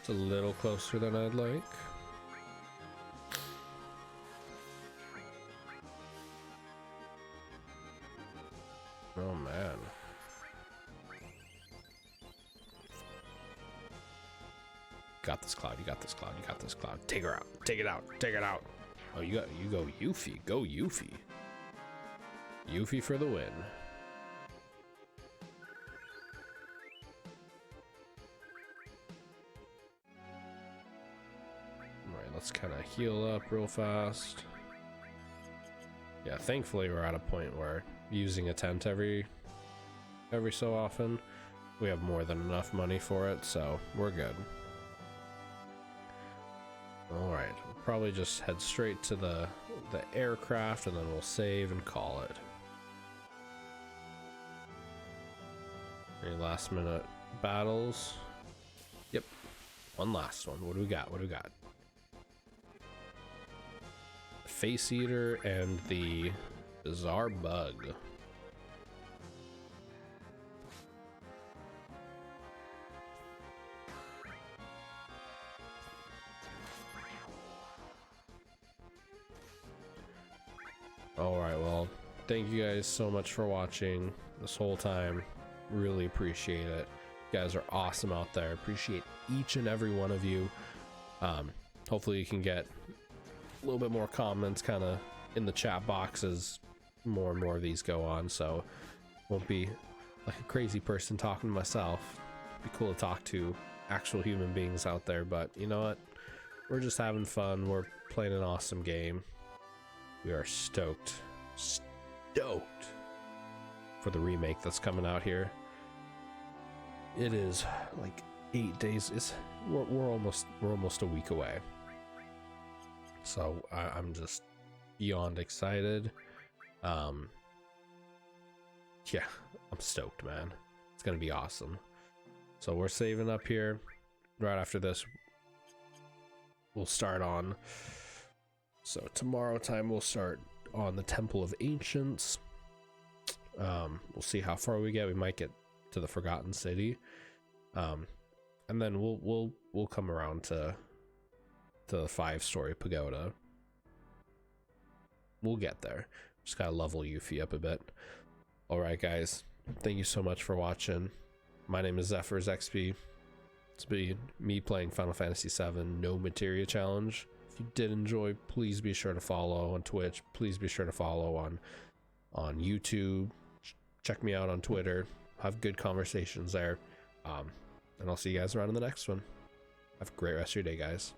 It's a little closer than I'd like. Oh man. Got this, Cloud. You got this, Cloud. You got this, Cloud. Take her out. Take it out. Take it out. Oh, you go Yuffie. Go Yuffie. Yuffie for the win. Alright, let's kind of heal up real fast. yeah, thankfully we're at a point where using a tent every so often, we have more than enough money for it, so we're good. All right, we'll probably just head straight to the aircraft, and then we'll save and call it. Any last minute battles? Yep, one last one. What do we got? What do we got? Face Eater and the Bizarre Bug. Alright, well, thank you guys so much for watching this whole time. Really appreciate it. You guys are awesome out there. Appreciate each and every one of you. Hopefully you can get a little bit more comments kind of in the chat box as more and more of these go on, so won't be like a crazy person talking to myself. It'd be cool to talk to actual human beings out there, but you know what? We're just having fun. We're playing an awesome game. We are stoked for the remake that's coming out here. It is like 8 days. We're almost a week away. So I'm just beyond excited. Yeah, I'm stoked, man. It's gonna be awesome. So we're saving up here. Right after this, we'll start on. So tomorrow time we'll start on the Temple of Ancients. We'll see how far we get. We might get to the Forgotten City, and then we'll come around to the 5-story pagoda. We'll get there. Just gotta level Yuffie up a bit. All right, guys. Thank you so much for watching. My name is ZephyrsXP. It's been me playing Final Fantasy VII No Materia Challenge. If you did enjoy, please be sure to follow on Twitch. Please be sure to follow on YouTube. Check me out on Twitter. Have good conversations there. And I'll see you guys around in the next one. Have a great rest of your day, guys.